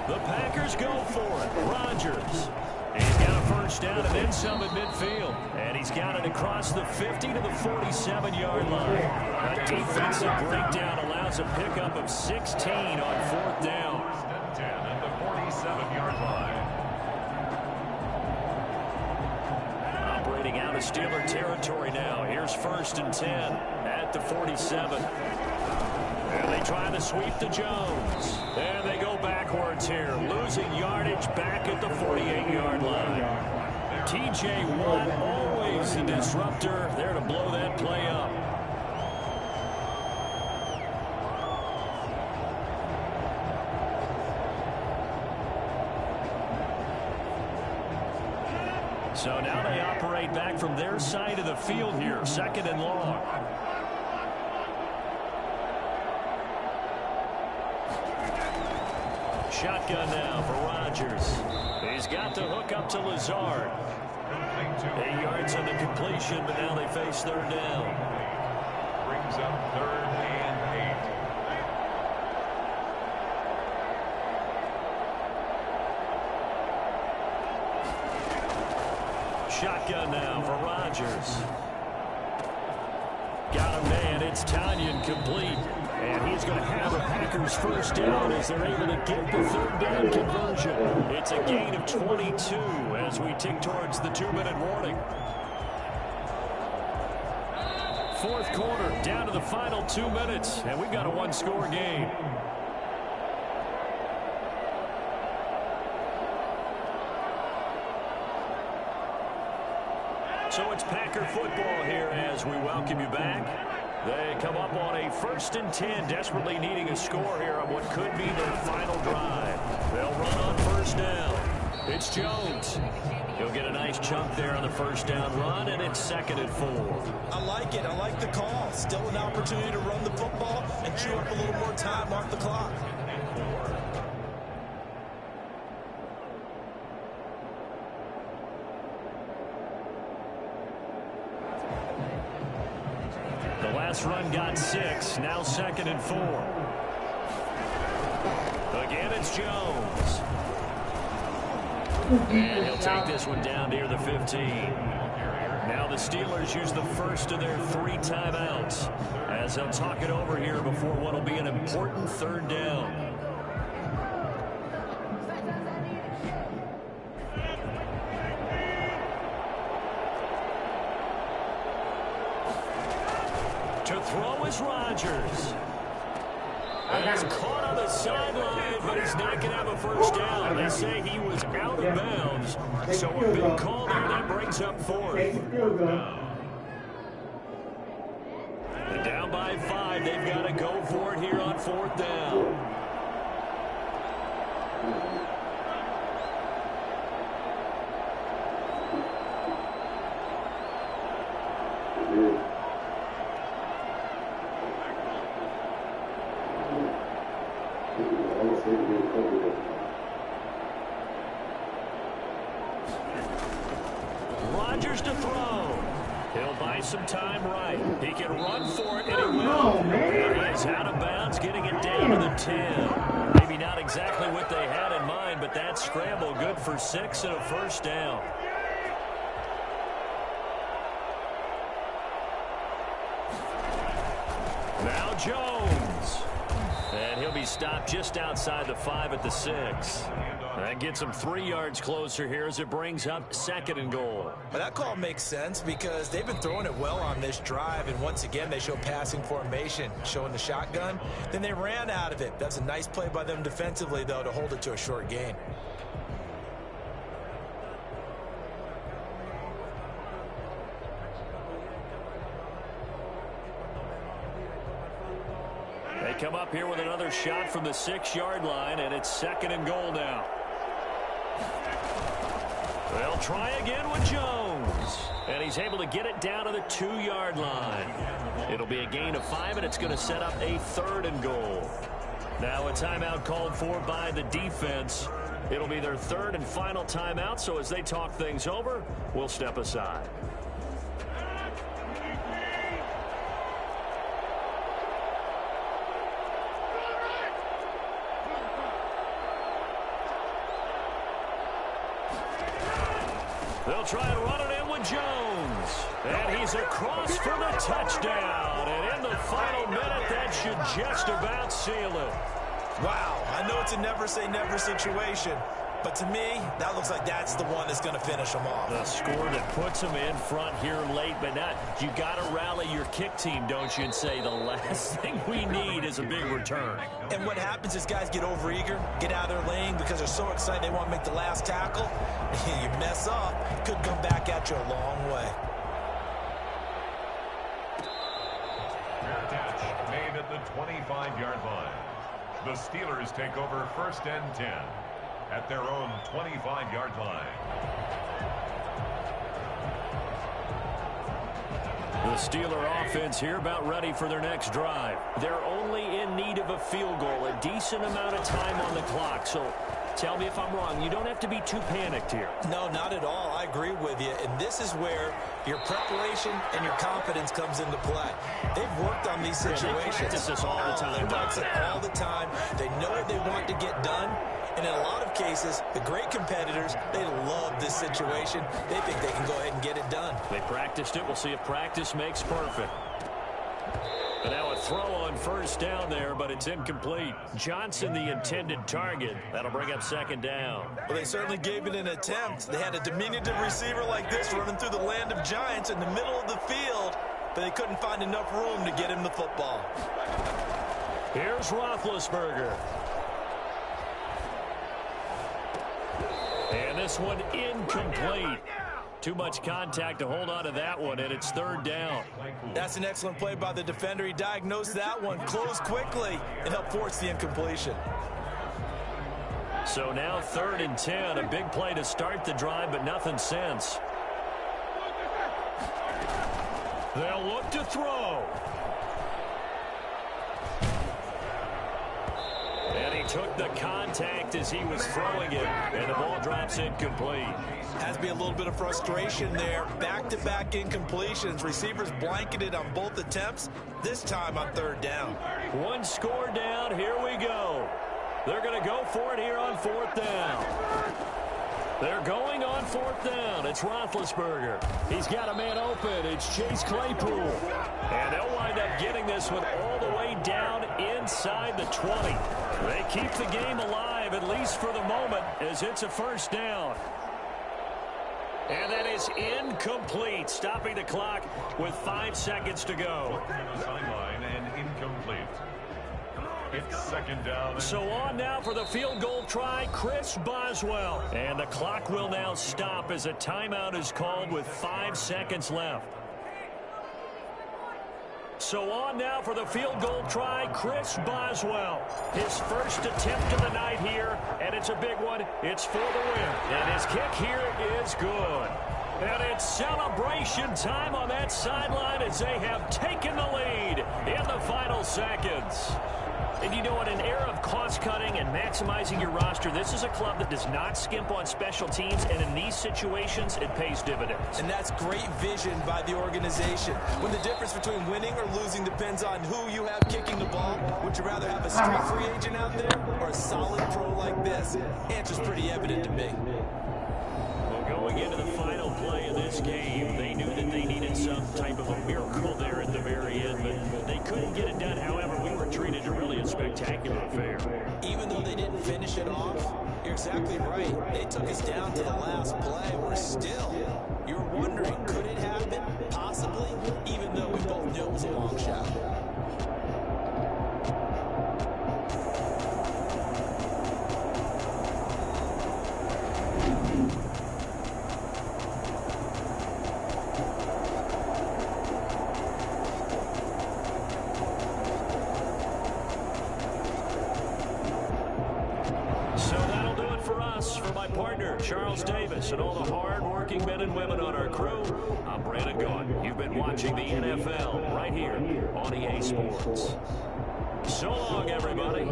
The Packers go for it. Rodgers. He's got a first down and then some at midfield. And he's got it across the 50 to the 47-yard line. A defensive breakdown allows a pickup of 16 on 4th down. 10 at the 47-yard line. Operating out of Steeler territory now. Here's 1st and 10 at the 47. And they try to sweep to Jones. And they go backwards here, losing yardage back at the 48-yard line. T.J. Watt, always the disruptor, there to blow that play up. So now they operate back from their side of the field here, 2nd and long. Shotgun now for Rodgers. He's got the hook up to Lazard. 8 yards on the completion, but now they face 3rd down. Brings up 3rd and 8. Shotgun now for Rodgers. Got a man. It's Tanyan complete. And he's going to have the Packers first down as they're able to get the 3rd down conversion. It's a gain of 22 as we tick towards the 2-minute warning. 4th quarter, down to the final 2 minutes, and we've got a 1-score game. So it's Packer football here as we welcome you back. They come up on a 1st and 10, desperately needing a score here on what could be their final drive. They'll run on 1st down. It's Jones. He'll get a nice chunk there on the 1st down run, and it's 2nd and 4. I like it. I like the call. Still an opportunity to run the football and chew up a little more time off the clock. Last run got 6. Now 2nd and 4. Again, it's Jones. And he'll take this one down near the 15. Now the Steelers use the first of their 3 timeouts as they'll talk it over here before what will be an important 3rd down. To throw is Rodgers. And he's caught on the sideline, but he's not going to have a first down. They say he was out of bounds. So a big call there that brings up 4th. And down by 5, they've got to go for it here on 4th down. Rodgers to throw. He'll buy some time right. He can run for it, and he will. He's out of bounds, getting it down to the 10. Maybe not exactly what they had in mind, but that scramble good for 6 and a first down. Now Jones. And he'll be stopped just outside the 5 at the 6. That gets him 3 yards closer here as it brings up 2nd and goal. Well, that call makes sense because they've been throwing it well on this drive, and once again they show passing formation, showing the shotgun. Then they ran out of it. That's a nice play by them defensively, though, to hold it to a short gain. They come up here with another shot from the 6-yard line, and it's 2nd and goal now. They'll try again with Jones. And he's able to get it down to the 2-yard line. It'll be a gain of 5, and it's going to set up a 3rd and goal. Now a timeout called for by the defense. It'll be their 3rd and final timeout, so as they talk things over, we'll step aside. They'll try and run it in with Jones. And he's across for the touchdown. And in the final minute, that should just about seal it. Wow, I know it's a never-say-never situation, but to me, that looks like that's the one that's going to finish them off. The score that puts them in front here late, but not. You got to rally your kick team, don't you, and say the last thing we need is a big return. And what happens is guys get overeager, get out of their lane because they're so excited they want to make the last tackle. You mess up, could come back at you a long way. Fair catch made at the 25-yard line. The Steelers take over 1st and 10 at their own 25-yard line. The Steeler offense here about ready for their next drive. They're only in need of a field goal, a decent amount of time on the clock. So tell me if I'm wrong. You don't have to be too panicked here. No, not at all. I agree with you. And this is where your preparation and your confidence comes into play. They've worked on these situations. They practice this all the time. They practice it all the time. They know what they want to get done. And in a lot of cases, the great competitors, they love this situation. They think they can go ahead and get it done. They practiced it. We'll see if practice makes perfect. And now a throw on 1st down there, but it's incomplete. Johnson, the intended target. That'll bring up 2nd down. Well, they certainly gave it an attempt. They had a diminutive receiver like this running through the land of giants in the middle of the field, but they couldn't find enough room to get him the football. Here's Roethlisberger. And this one incomplete. Too much contact to hold on to that one, and it's 3rd down. That's an excellent play by the defender. He diagnosed that one, closed quickly, and helped force the incompletion. So now 3rd and 10, a big play to start the drive, but nothing since. They'll look to throw. And he took the contact as he was throwing it, and the ball drops incomplete. Has to be a little bit of frustration there. Back-to-back incompletions. Receivers blanketed on both attempts, this time on 3rd down. One score down. Here we go. They're going to go for it here on 4th down. They're going on 4th down. It's Roethlisberger. He's got a man open. It's Chase Claypool. And they'll wind up getting this one all the way down inside the 20. They keep the game alive, at least for the moment, as it's a 1st down. And that is incomplete, stopping the clock with 5 seconds to go. Sideline and incomplete. It's 2nd down. So on now for the field goal try, Chris Boswell. And the clock will now stop as a timeout is called with 5 seconds left. So on now for the field goal try, Chris Boswell. His first attempt of the night here, and it's a big one. It's for the win. And his kick here is good. And it's celebration time on that sideline as they have taken the lead in the final seconds. And you know, in an era of cost-cutting and maximizing your roster, this is a club that does not skimp on special teams, and in these situations, it pays dividends. And that's great vision by the organization. When the difference between winning or losing depends on who you have kicking the ball, would you rather have a street free agent out there or a solid pro like this? Answer's pretty evident to me. Well, going into the final play of this game, they knew that they needed some type of a miracle there at the very end, but they couldn't get it done. However, we were treated to really a spectacular affair. Even though they didn't finish it off, you're exactly right. They took us down to the last play. We're still, you're wondering, could it happen? Possibly, even though we both knew it was a long shot. So that'll do it for us. For my partner, Charles Davis, and all the hard-working men and women on our crew, I'm Brandon Gaudin. You've been watching the NFL right here on EA Sports. So long, everybody.